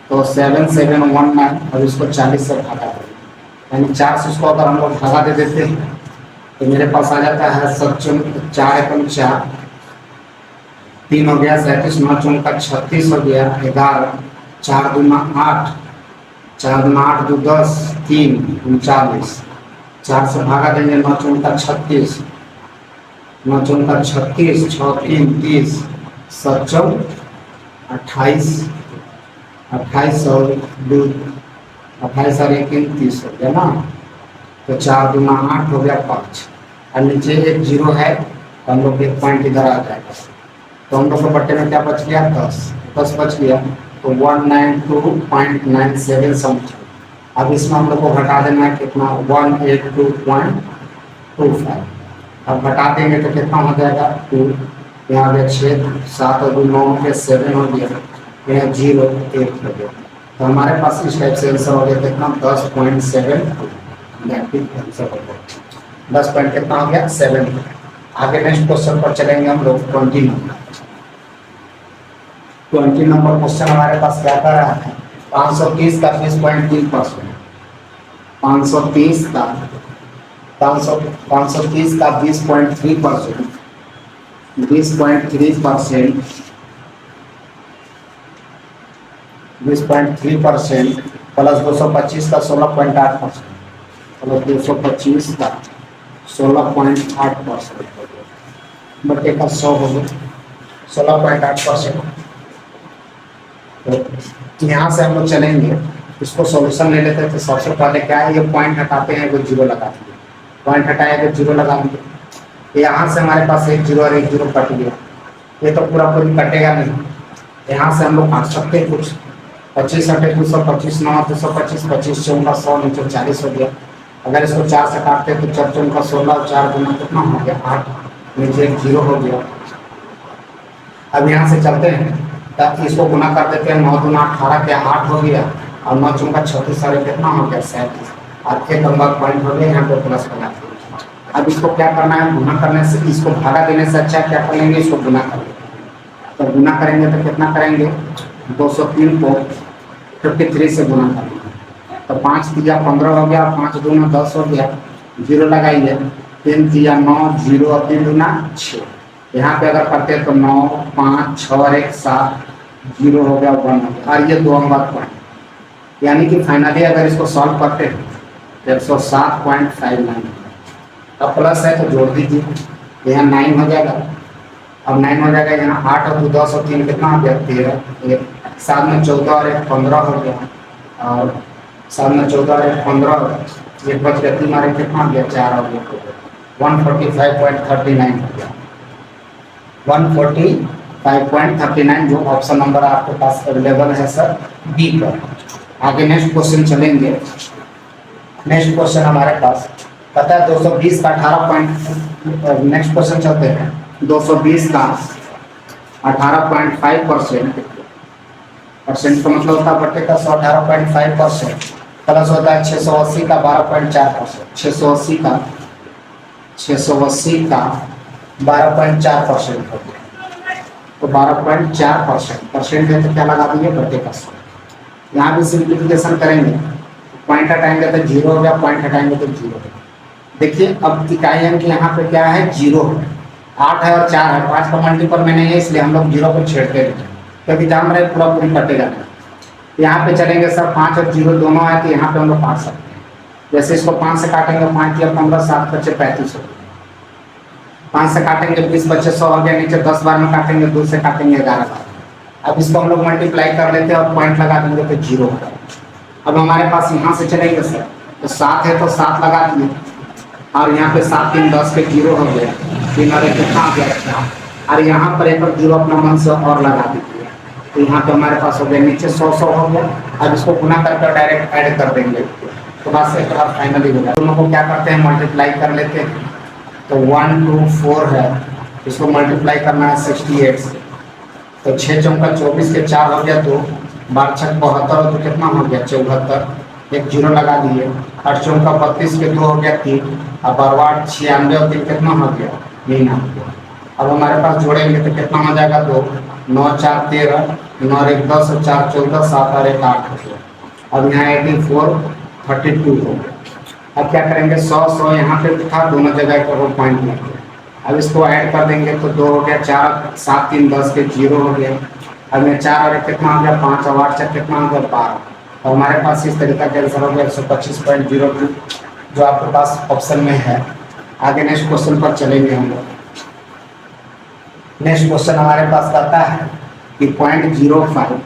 तो 7 7 1 9, और इसको 40 से भागा देना, यानी 4 से इसको अगर हम लोग भागा दे देते हैं तो मेरे पास आ जाता है 4 एकम 4, 3 हो गया 37, 9 चौं का 36 हो गया 11, 4 दूना 8, 4 दूना 8 2 10 3 39, 4 से भागा देंगे 9 चौं का 36, 9 चौं का 36, 6 3 30, 7 चौं 28, 28 और 2 28 और 1 30 हो गया ना, तो 4 दूना 8 हो गया 5, और नीचे एक जीरो है तो हम लोग एक पॉइंट इधर आ जाएगा, तो हम लोग को बट्टे में क्या बच गया 10 बच गया, तो 192.97 समथिंग। अब इसमें हम लोग को घटा देना है कितना 182.25, अब घटा देंगे तो कितना हो जाएगा 2, यहाँ पे 6 7 और 2 9 के 7 हो गया, यहाँ 0 1 हो गया, तो हमारे पास इस टाइप से आंसर हो गया कितना 10.7 आंसर हो गया, 10 पॉइंट कितना हो गया 7। आगे नेक्स्ट क्वेश्चन पर चलेंगे हम लोग 20 नंबर क्वेश्चन हमारे पास क्या कर रहा है, 530 का 20.3%, 530 का 20.3%, 20.3% प्लस 225 का 16.8%, प्लस 225 का 16.8%, बटे का 100 हो गया 16.8%। तो यहाँ से हम लोग चलेंगे, इसको सॉल्यूशन ले लेते हैं। तो सबसे पहले क्या है, ये पॉइंट हटाते हैं, एक जीरो लगा दिए, पॉइंट हटाया तो जीरो लगा दिए। यहाँ से हमारे पास एक जीरो और एक जीरो कट गया, ये तो पूरा पूरी कटेगा नहीं। यहाँ से हम लोग काट सकते हैं कुछ, 25 हटे 225, 9 225, 25 चौका 100, नीचे 40 हो गया। अगर इसको 4 से काटते हैं तो 4 चौका 16, 4 गुना कितना हो गया 8, नीचे एक जीरो हो गया। अब यहाँ से चलते हैं, तब इसको गुना कर देते हैं, 9 दूना 18 के 8 हो गया, और 9 चौका 36, सारे कितना हो गया 37, और एक नंबर पॉइंट हो गया, यहाँ पे प्लस बना। अब इसको क्या करना है, गुना करने से, इसको भागा देने से अच्छा क्या कर लेंगे, इसको गुना कर लेंगे। तो गुना करेंगे तो कितना करेंगे, 203 को 53 से गुना करेंगे, तो 5 तिया 15 हो गया, 5 दूना 10 हो गया, जीरो लगाइए, 3 तिया 9, 0 और 3 दूना 6। यहाँ पे अगर करते हैं तो 9 5 6 और 1 7, 0 हो गया 1 हो गया, और ये 2 नंबर पॉइंट। यानी कि फाइनली अगर इसको सॉल्व करते हैं तो 107.59। अब प्लस है तो जोड़ दीजिए, यहाँ 9 हो जाएगा, अब 9 हो जाएगा, यहाँ 8 और 2 10 और 3 कितना हो गया 13, एक साथ में 14 और 1 15 हो गया, और साथ में 14 और 1 15, एक बच गया 3 और 1 कितना हो गया 4 हो गया, 145.39 हो गया, 145.39, जो ऑप्शन नंबर आपके पास अवेलेबल है सर बी पर। आगे नेक्स्ट क्वेश्चन चलेंगे। नेक्स्ट क्वेश्चन हमारे पास पता है 220 का 18 नेक्स्ट क्वेश्चन चलते हैं। 220 का 18.5% परसेंट का मतलब होता है बटे का 118.5%, प्लस होता है 680 का 12.4%, 680 का 12.4% हो गया, तो 12.4% परसेंट है तो क्या लगा देंगे बटे का 100। यहाँ भी सिंप्लीफिकेशन करेंगे, पॉइंट हटाएंगे तो जीरो हो गया, पॉइंट हटाएंगे तो जीरो हो गया। देखिए अब इकाई अंक यहाँ पे क्या है, जीरो है, 8 है और 4 है, 5 का मल्टीपल में नहीं है, इसलिए हम लोग जीरो को छेड़ते हैं, क्योंकि जान रहे पूरा पूरी कटेगा नहीं। यहाँ पे चलेंगे सर 5 और 0 दोनों है, तो यहाँ पे हम लोग काट सकते हैं। जैसे इसको 5 से काटेंगे, 5 या 15, 7 बच्चे 35 हो गए, 5 से काटेंगे 20 बच्चे 100 हो गया, नीचे 10 बार में काटेंगे, 2 से काटेंगे 11 बार। अब इसको हम लोग मल्टीप्लाई कर लेते हैं और पॉइंट लगा देंगे तो जीरो होगा। अब हमारे पास यहाँ से चलेंगे सर, तो 7 है तो 7 लगा दिए, और यहाँ पे 7 3 10 के 0 हो गया, 3 और 1 कितना हो गया, और यहाँ पर एक और 0 अपना मन से और लगा दीजिए, तो यहाँ पे हमारे पास हो गया नीचे 100 हो गया। अब इसको गुना करके डायरेक्ट ऐड कर देंगे, तो बस एक बार फाइनली हो गया। दोनों को क्या करते हैं, मल्टीप्लाई कर लेते हैं, तो 1 2 4 है, इसको मल्टीप्लाई करना है 68 से, तो 6 चौका 24 के 4 हो गया, 2 12 6 72, तो कितना हो गया 74, एक 0 लगा दिए, 8 चौका 32 के 2 हो गया 3, और 12 96 और 3 कितना हो गया 3 हो गया। अब हमारे पास जोड़ेंगे तो कितना हो जाएगा 2 9 4 13, 9 और 1 10 और 4 14, 7 और 1 8 हो गया। अब यहाँ 84 32 हो गया। अब क्या करेंगे, 100 100 यहाँ पे था, दोनों जगह पर पॉइंट लगे। अब इसको ऐड कर देंगे तो 2 हो गया, 4 7 3 10 के 0 हो गया। अब यहाँ 4 और 1 कितना हो गया 5, और 8 4 कितना हो गया 12, तो हमारे पास इस तरीका के आंसर हो गया 125.02, जो आपके पास ऑप्शन में है। आगे नेक्स्ट क्वेश्चन पर चलेंगे हम लोग। नेक्स्ट क्वेश्चन हमारे पास कहता है कि 0.05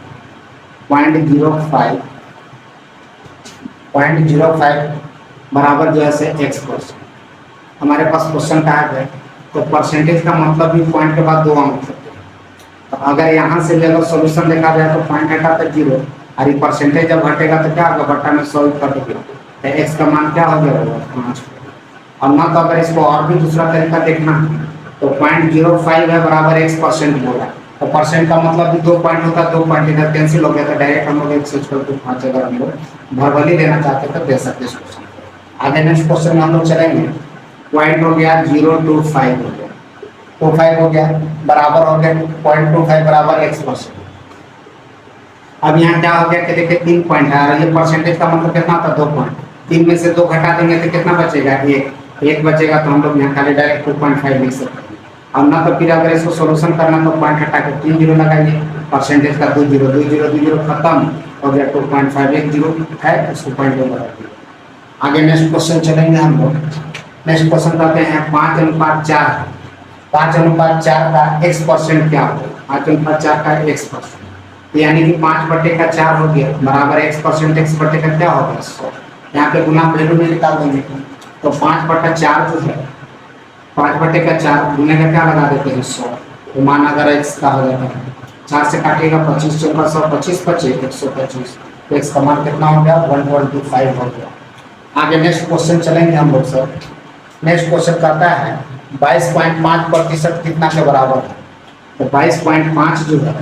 बराबर जो है से x%। हमारे पास क्वेश्चन कहा है तो परसेंटेज का मतलब भी पॉइंट के बाद 2 अंक होते हैं। तो अगर यहाँ से भी अगर सोल्यूशन देखा जाए तो पॉइंट हटा तो 0, और ये परसेंटेज जब घटेगा तो क्या होगा, बट्टा में 100 कट गया, तो x का मान क्या हो गया 5। और ना तो अगर इसको और भी दूसरा तरीका देखना है तो 0.05 है बराबर x% बोला, तो परसेंट का मतलब भी 2 पॉइंट होता है, 2 पॉइंट इधर कैंसिल हो गया, तो डायरेक्ट हम लोग 1/5 अगर हम लोग भरभली देना चाहते तो दे सकते इस क्वेश्चन। आगे नेक्स्ट क्वेश्चन में हम लोग चलेंगे। पॉइंट हो गया 0.25 हो गया, 25 हो गया बराबर हो गया 0.25 बराबर x%। अब यहाँ क्या हो गया कि देखिए 3 पॉइंट है, और ये परसेंटेज का मतलब कितना था 2 पॉइंट, 3 में से 2 घटा देंगे तो कितना बचेगा 1 बचेगा, तो हम लोग यहाँ खाली डायरेक्ट 2.5 लिख सकते हैं। अब ना तो फिर अगर इसको सोल्यूशन करना तो पॉइंट हटा के 3 0 लगाइए, परसेंटेज का 2 0 2 0 2 0 खत्म हो गया, 2.5 1 0 है, उसको पॉइंट में बता दिया। आगे नेक्स्ट क्वेश्चन चलेंगे हम लोग। नेक्स्ट क्वेश्चन कहते हैं 5:4 5/4 का x% क्या होगा? 5/4 का x%, यानी कि 5/4 हो गया बराबर x%, x/का क्या होगा? 100। यहाँ पे गुना वैल्यू में निकाल देंगे तो 5/4 जो है, 5/4 गुने का क्या लगा देते हैं? 100। तो मान अगर x का हो जाता है, 4 से काटिएगा 25 चौका 100, 25 25 125, तो x का मान कितना हो गया? 1.25 हो गया। आगे नेक्स्ट क्वेश्चन चलेंगे हम लोग सर। नेक्स्ट क्वेश्चन कहता है 22.5% कितना के बराबर है? तो 22.5 जो है,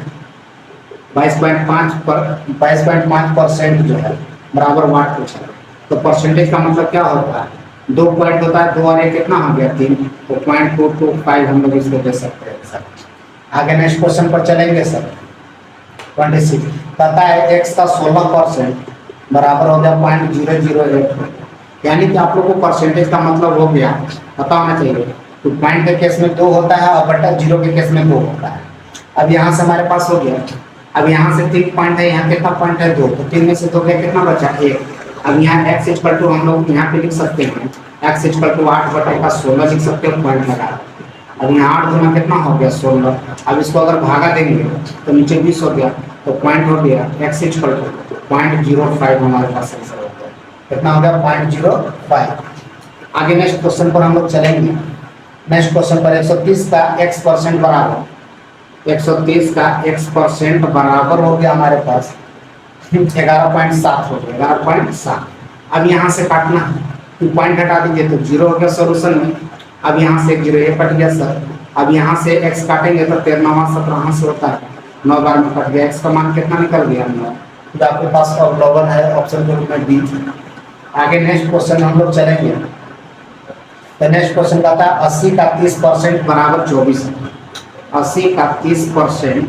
22.5% जो है बराबर वाट पूछा है। तो परसेंटेज का मतलब क्या होता है? 2 पॉइंट होता है, 2 और 1 कितना हो गया? 3। तो 0.225 हम लोग इसको दे सकते हैं सर। आगे नेक्स्ट क्वेश्चन पर चलेंगे सर। 26 कहता है x का 16% बराबर हो गया 0.008, यानी कि आप लोग को परसेंटेज का मतलब हो गया पता होना चाहिए। तो पॉइंट के केस में 2 होता है और बटा 0 के केस में 2 होता है। अब यहाँ से हमारे पास हो गया, अब यहाँ से 3 पॉइंट है, यहाँ कितना पॉइंट है? 2। तो 3 में से 2 गया, कितना बचा? 1। अब यहाँ x इक्वल टू हम लोग यहाँ पे लिख सकते हैं, x इक्वल टू 8/16 लिख सकते हैं, पॉइंट लगा। अब यहाँ 8 गुना कितना हो गया? 16। अब इसको अगर भागा देंगे तो नीचे 20 हो गया, तो पॉइंट हो गया x इक्वल टू 0.05 हमारे पास आंसर हो गया। कितना हो गया? 0.05। आगे नेक्स्ट क्वेश्चन पर हम लोग चलेंगे। नेक्स्ट क्वेश्चन पर 130 का x% बराबर, 130 का x% बराबर हो गया हमारे पास 11.7 हो गया, 11.7। अब यहाँ से काटना है, तो पॉइंट हटा दीजिए तो 0 हो गया सोल्यूशन में। अब यहाँ से 0 ये कट गया सर। अब यहाँ से x काटेंगे तो 13 17 से होता है, 9 बार में कट गया, x का मान कितना निकल गया? 9। तो आपके पास अवलोकन है ऑप्शन के रूप में डी। आगे नेक्स्ट क्वेश्चन हम लोग चलेंगे। तो नेक्स्ट क्वेश्चन कहता है 80 का 30% बराबर 24 है। 80 का 30%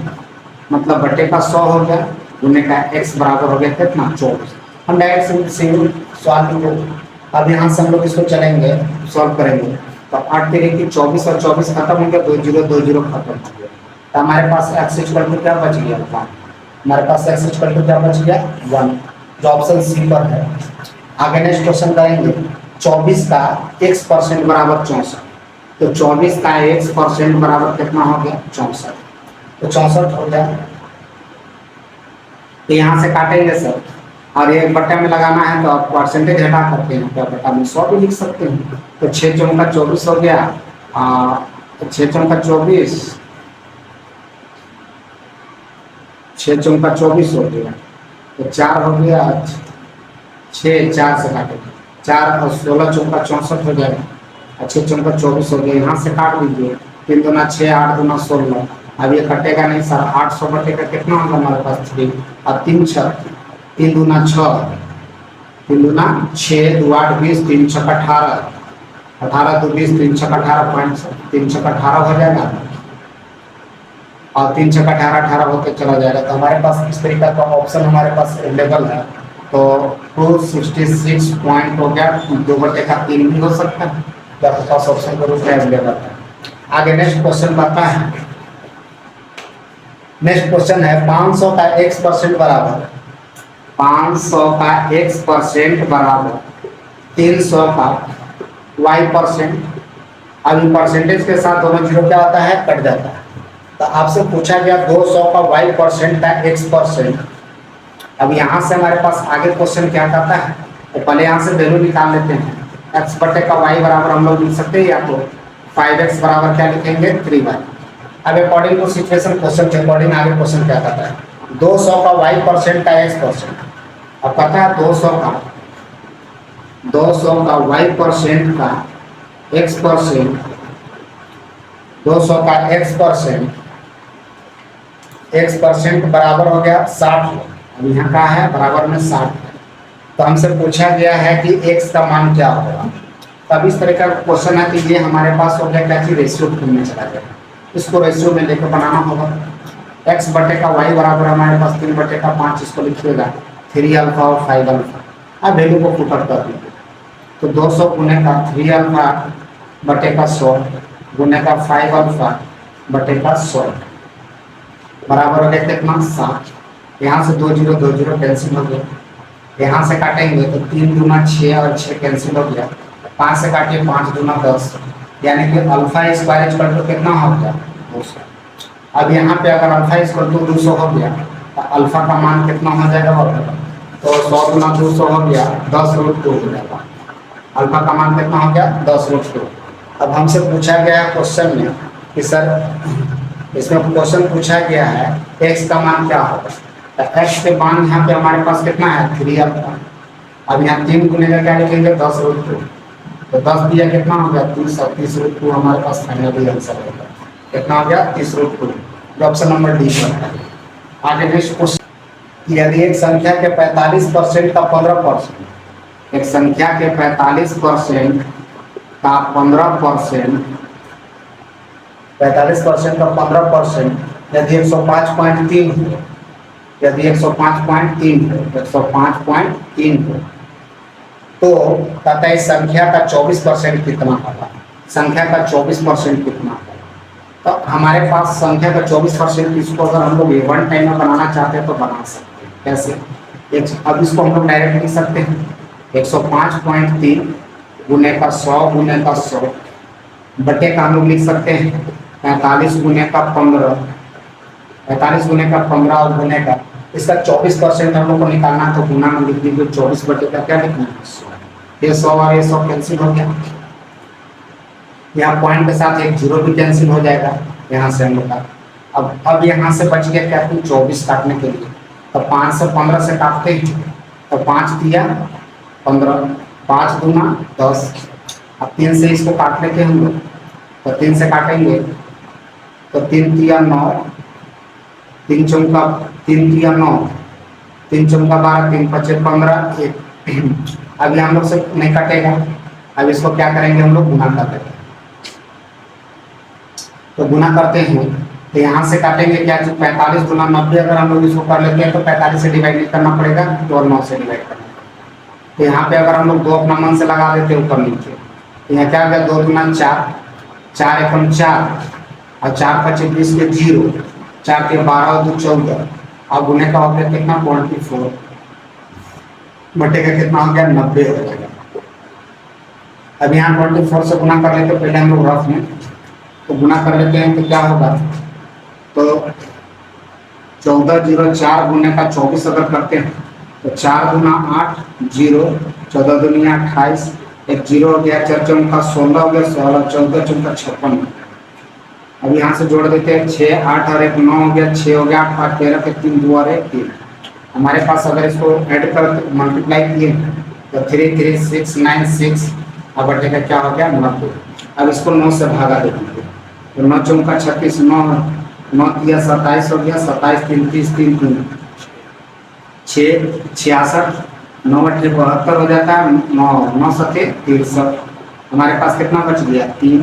मतलब बटे का 100 हो गया, गुने का x बराबर हो गया कितना? 24। हम डायरेक्ट सिंगल सॉल्व को, अब यहाँ से हम लोग इसको चलेंगे सॉल्व करेंगे। तो 8 तेरे की 24 और 24 खत्म हो गया, 2 0 2 0 खत्म हो गया। तो हमारे पास x इक्वल टू क्या बच गया? 1। हमारे पास x इक्वल टू क्या बच गया? 1, जो ऑप्शन सी पर है। आगे नेक्स्ट क्वेश्चन करेंगे। 24 का x% बराबर 64। तो 24 का x% बराबर कितना हो गया? 64। तो 64 हो गया। तो यहाँ से काटेंगे सर, और ये बट्टा में लगाना है तो आप परसेंटेज हटा करते हैं, तो बट्टा में 100 भी लिख सकते हैं। तो 6 चौका 24 हो गया, 6 चौका 24, 6 चौका 24 हो गया। तो 4 हो गया, 6 4 से काटेंगे, 4 और 16 चौका 64 हो जाएगा, 6 चौका 24 हो गया। यहाँ से काट दीजिए, 3 दूना 6, 8 दूना 16। अब ये कटेगा नहीं सर, 800 बटेगा कितना होगा हमारे पास? 3। अब 3 6, 3 दूना 6, 3 दूना 6, 2 8 20, 3 6 18, 18 2 20, 3 6 18, 3 6 18 हो जाएगा, और 3 6 18 18 होकर चला जाएगा। तो हमारे पास इस तरीका का ऑप्शन हमारे पास अवेलेबल है। तो 266 पॉइंट हो गया, 2/3 भी हो सकता है, तो आपके पास ऑप्शन के रूप में अवेलेबल है। आगे नेक्स्ट क्वेश्चन आता है। नेक्स्ट क्वेश्चन है 500 का x% बराबर, 500 का x% बराबर 300 का y%। अब परसेंटेज के साथ दोनों जीरो क्या होता है? कट जाता है। तो आपसे पूछा गया 200 का y% का x%। अब यहाँ से हमारे पास आगे क्वेश्चन क्या कहता है? तो पहले यहाँ से वैल्यू निकाल लेते हैं। x बटे का y बराबर हम लोग लिख सकते हैं, या तो 5x बराबर क्या लिखेंगे? 3y। अब अकॉर्डिंग टू सिचुएशन क्वेश्चन के अकॉर्डिंग आगे क्वेश्चन क्या कहता है? 200 का y% का x%। अब पता है 200 का y% का x%, 200 का x% बराबर हो गया 60। अब यहाँ का है बराबर में 60। तो हमसे पूछा गया है कि x का मान क्या होगा। तब इस तरह का क्वेश्चन है कि ये हमारे पास हो गया क्या चीज? रेशियो में चला गया। इसको रेशियो में लेकर बनाना होगा। x बटे का y बराबर हमारे पास 3/5, इसको लिखिएगा 3 अल्फा और 5 अल्फा। अब वैल्यू को पुट कर दीजिए। तो 200 गुने का 3 अल्फा बटे का 100 गुने का 5 अल्फा बटे का 100 बराबर हो गया कितना? 7। यहाँ से 2 0 2 0 कैंसिल हो गया। यहाँ से काटेंगे तो 3 दूना 6 और 6 कैंसिल हो गया। 5 से काटिए, 5 दूना 10, यानी कि अल्फा स्क्वायर इक्वल टू कितना हो गया 200। अब यहाँ पे अगर अल्फा इक्वल टू 200 हो गया तो अल्फा का मान कितना हो जाएगा बराबर, तो 100 गुना 200 हो गया 10√2 हो जाएगा। अल्फा का मान कितना हो गया 10√2। अब हमसे पूछा गया है क्वेश्चन में कि सर इसमें क्वेश्चन पूछा गया है x का मान क्या होगा, तो x के मान यहाँ पे हमारे पास कितना है 3 अल्फा। अब यहाँ 3 गुने का क्या लिखेंगे 10√2, तो 10 दिया कितना हो गया 30 और 30√2 हमारे पास फाइनली आंसर होगा। कितना हो गया 30√2, जो ऑप्शन नंबर डी पर है। आगे नेक्स्ट क्वेश्चन, यदि एक संख्या के 45% का 15%, एक संख्या के 45% का 15%, 45% का 15% यदि 105.3 हो, यदि 105.3 हो, 105.3 हो, तो कहता है संख्या का 24% कितना होगा, संख्या का 24% कितना होगा। तो हमारे पास संख्या का 24% इसको अगर हम लोग वन टाइम में बनाना चाहते हैं तो बना सकते हैं। कैसे, अब इसको हम लोग डायरेक्ट लिख सकते हैं 105.3 गुने का 100 गुने का 100 बटे का हम लोग लिख सकते हैं 45 गुने का 15, 45 गुने का 15 और गुने का इसका 24% हम लोग को निकालना, तो गुना में लिख दीजिए 24 बटे का क्या लिखना है 100। ये 100 और ये 100 कैंसिल हो गया, यहाँ पॉइंट के साथ एक जीरो भी कैंसिल हो जाएगा यहाँ से हम लोग का। अब यहाँ से बच गया क्या 24 काटने के लिए, तो 5 से 15 से काटते हैं, तो 5 दिया 15, 5 दूना 10। अब 3 से इसको काट लेते हैं हम लोग, तो 3 से काटेंगे तो 3 तिया 9, 3 चौका 3 तिया 9, 3 चौका 12, 3 पचे 15, 1। अभी हम लोग से नहीं कटेगा, अब इसको क्या करेंगे हम लोग गुना कर देंगे, तो गुना करते हैं तो यहाँ से काटेंगे क्या 45 गुना 90, अगर हम लोग इसको कर लेते हैं तो 45 से डिवाइड नहीं करना पड़ेगा और 9 से डिवाइड करना। तो यहाँ पे अगर हम लोग 2 अपना मन से लगा देते हैं ऊपर नीचे, तो यहाँ क्या हो गया 2 गुना 4, 4 एकम 4 और 4 पचे 20 के 0, 4 के 12 और 2 14, और गुने का हो गया कितना 24 बटे का कितना हो गया 90 हो जाएगा। अब यहाँ 24 से गुना कर लेते हैं, पहले हम लोग रफ में तो गुना कर लेते हैं तो क्या होगा, तो 1404 गुने का 24 अगर करते हैं तो 4 गुना 8 0, 14 दुनिया 28, एक 0 हो गया, 4 चौका 16 हो गया, 16 14 चौका 56। अब यहाँ से जोड़ देते हैं 6 8 और 1 9 हो गया, 6 हो गया 8 8 13 के 3 2 और 1 3। हमारे पास अगर इसको ऐड कर मल्टीप्लाई किए तो 3 3 6 9 6, अब बटे का क्या हो गया 90। अब इसको 9 से भागा देंगे तो 9 चौका 36, 9 9 दिया 27 हो गया, 27 3 30 3 3 6 66, 9 8 72 हो जाता है, 9 9 सते 63। हमारे पास कितना बच गया 3,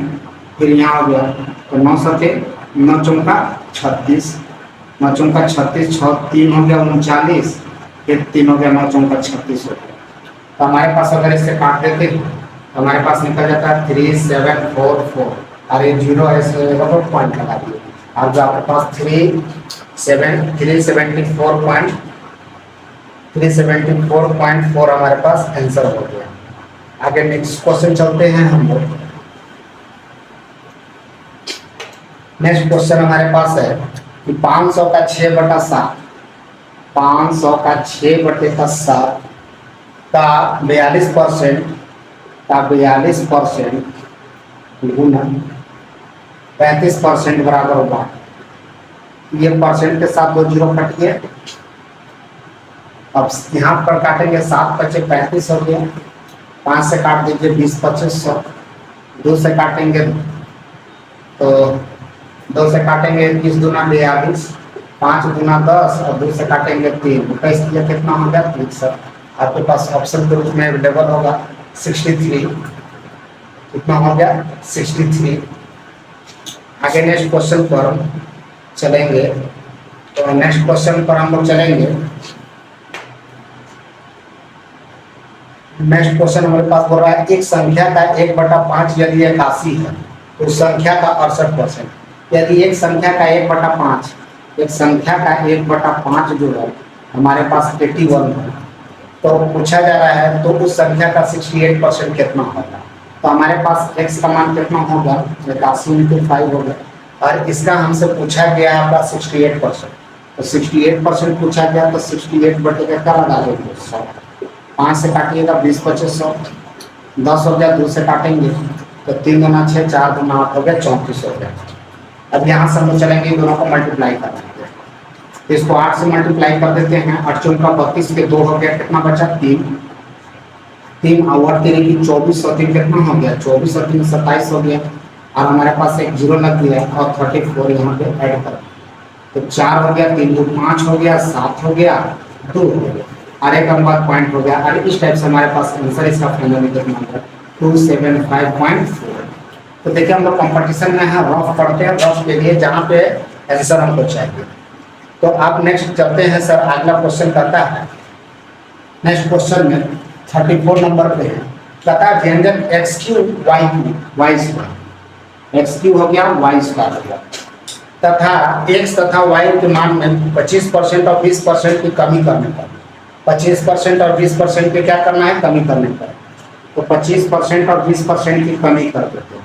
फिर यहाँ हो गया तो 9 सते 9 चौका 36, 9 चौका 36, 6 3 हो गया 39, फिर 3 हो गया 9 चौका 36 हो गया। तो हमारे पास अगर इससे काट देते तो हमारे पास निकल जाता है 3744, और ये 0 ऐसे तो पॉइंट लगा दिए। अब जो आपके पास 374.4 हमारे पास आंसर हो गया। आगे नेक्स्ट क्वेश्चन चलते हैं हम लोग। नेक्स्ट क्वेश्चन हमारे पास है कि 500 का 6/7, 500 का 6/7 का 42% गुना 35% बराबर होगा। ये परसेंट के साथ 2 जीरो कट गए, अब यहाँ पर काटेंगे 7 पचे 35 हो गया, 5 से काट दीजिए 20 2500, 2 से काटेंगे तो 2 से काटेंगे 21 दूना 42, 5 दूना 10 और 2 से काटेंगे 3, 21 दिया कितना हो गया 63। आपके पास ऑप्शन के रूप में अवेलेबल होगा 63, कितना हो गया 63। आगे नेक्स्ट क्वेश्चन पर चलेंगे, तो नेक्स्ट क्वेश्चन पर हम लोग चलेंगे। नेक्स्ट क्वेश्चन हमारे पास बोल रहा है एक संख्या का 1/5 यदि 81 है तो उस संख्या का 68%। यदि एक संख्या का 1/5, एक संख्या का 1/5 जो है हमारे पास 81 है, तो पूछा जा रहा है तो उस संख्या का 68% कितना होगा। तो हमारे पास x का मान कितना होगा, 81/5 होगा। और इसका हमसे पूछा गया है आपका 68%, तो 68% पूछा गया, तो 68 बटे का क्या लगा देंगे 100, 5 से काटिएगा 20 बचे 100, 10 हो गया, 2 से काटेंगे तो 3 दूना 6, 4 दूना 8 हो गया, 34 हो गया। अब यहाँ से हम लोग चलेंगे इन दोनों को मल्टीप्लाई करने, इसको 8 से मल्टीप्लाई कर देते हैं, 8 चौका 32 के 2 हो गया, कितना बचा 3, 3 और 3 की 24 और 3 कितना हो गया 24 और 3 27 हो गया, और हमारे पास एक जीरो लग गया और 34 यहाँ पे ऐड कर, तो 4 हो गया, 3 5 हो गया, 7 हो गया, 2 हो गया, और एक नंबर पॉइंट हो गया। और इस टाइप से हमारे पास आंसर इसका फाइनल कितना होगा 275.4। तो देखिए हम लोग कंपटीशन में है, रफ पढ़ते हैं, रफ के लिए जहाँ पे आंसर हमको चाहिए। तो आप नेक्स्ट चलते हैं सर, अगला क्वेश्चन करता है, नेक्स्ट क्वेश्चन में 34 नंबर पे है, कहता है व्यंजक x³ y² x³ हो गया y² हो गया, तथा x तथा y के मान में 25% और 20% की कमी करने पर, 25% और 20% की क्या करना है, कमी करने पर, तो 25% और 20% की कमी कर देते हैं।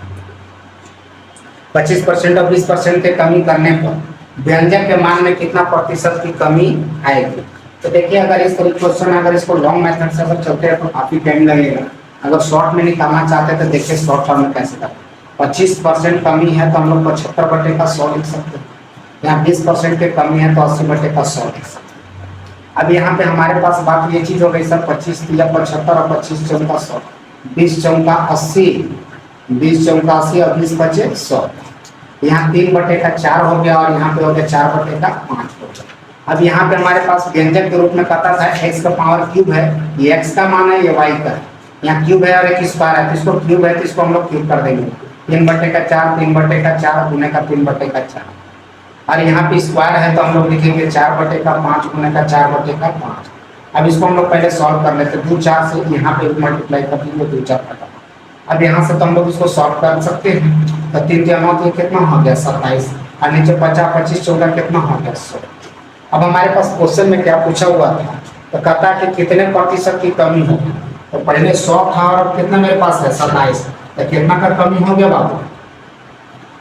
25% और 20% की कमी करने पर व्यंजक के मान में कितना प्रतिशत की कमी आएगी। तो देखिए अगर इस तरीके क्वेश्चन, अगर इसको लॉन्ग मेथड से अगर चलते हैं तो काफी टाइम लगेगा, अगर शॉर्ट में निकालना चाहते हैं तो देखिए शॉर्ट फॉर्म में कैसे करते हैं। 25% कमी है तो हम लोग 75 बटे का 100 लिख सकते हैं, यहाँ 20% की कमी है तो 80 बटे का 100 लिख सकते हैं। अब यहाँ पे हमारे पास बात ये चीज हो गई सर, 25 या 75 और 25 चौका 100, 20 चौका 80, 20 चौका 80 और 20 बचे 100, यहाँ 3 बटे का 4 हो गया, और यहाँ पे हो गया 4 बटे का 5 हो गया। अब यहाँ पे हमारे पास व्यंजक के रूप में कहता था x का पावर क्यूब है, ये x का मान है, ये y का है, यहाँ क्यूब है और एक स्क्वायर है, तो इसको क्यूब है तो इसको हम लोग क्यूब कर देंगे, 3 बटे का 4, 3 बटे का 4 गुने का 3 बटे का 4, और यहाँ पे स्क्वायर है तो हम लोग लिखेंगे 4 बटे का 5 गुने का 4 बटे का 5। अब इसको हम लोग पहले सॉल्व कर लेते हैं, 2 4 से यहाँ पे मल्टीप्लाई कर देंगे, 2 4 का। अब यहाँ से तो हम लोग इसको सॉल्व कर सकते हैं, तो 3 के 9 तो कितना हो गया 27, और नीचे 50 25 चौका कितना हो गया 100। अब हमारे पास क्वेश्चन में क्या पूछा हुआ था, तो कहता है कि कितने प्रतिशत की कमी होगी, तो पहले 100 था और कितना मेरे पास है 27, तो कितना का कमी हो गया बाबू,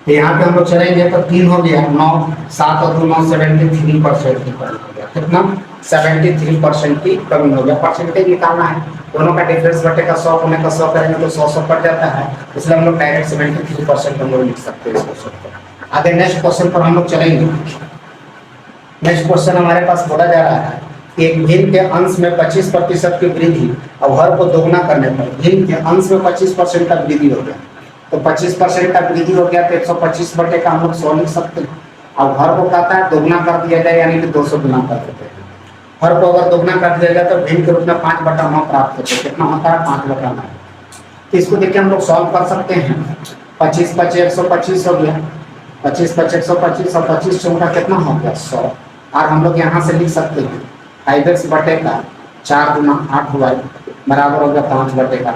तो यहाँ पे हम लोग चलेंगे तो 3 हो गया, 9 7 और 2 9 73% की कमी हो गया, कितना 73% की कमी हो गया। परसेंटेज निकालना है, दोनों का डिफरेंस बटे का 100 गुने का 100 करेंगे तो 100 पड़ जाता है, इसलिए हम लोग डायरेक्ट 73% हम लोग लिख सकते हैं इस क्वेश्चन को। आगे नेक्स्ट क्वेश्चन पर हम लोग चलेंगे। नेक्स्ट क्वेश्चन हमारे पास बोला जा रहा है कि एक भिन्न के अंश में 25% की वृद्धि और हर को दोगुना करने पर भिन्न के अंश में 25% का वृद्धि हो गया, तो 25% का वृद्धि हो गया तो 125 बटे का हम लोग 100 लिख सकते हैं। अब हर को कहता है दोगुना कर दिया जाए, यानी कि 200 गुना कर देते हैं। हर को अगर दोगुना कर दिया जाए तो भिन्न के रूप में 5/9 प्राप्त होते हैं, कितना होता है 5/9। तो इसको देखिए हम लोग सॉल्व कर सकते हैं, 25 5 125 हो गया, 25 5 125 और 25 चौका कितना हो गया 100, और हम लोग यहाँ से लिख सकते हैं 5x बटे का 4 गुना 8 y बराबर हो गया 5 बटे का,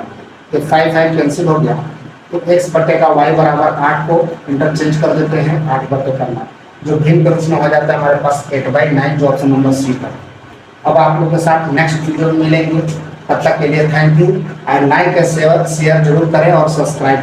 तो 5 5 कैंसिल हो गया, तो x बटे का y बराबर 8 को इंटरचेंज कर देते हैं 8 बटे का 9, जो भिन्न के रूप में हो जाता है हमारे पास 8/9, जो ऑप्शन नंबर सी का। अब आप लोग के साथ नेक्स्ट वीडियो में मिलेंगे, तब तक के लिए thank you, and like share जरूर करें और सब्सक्राइब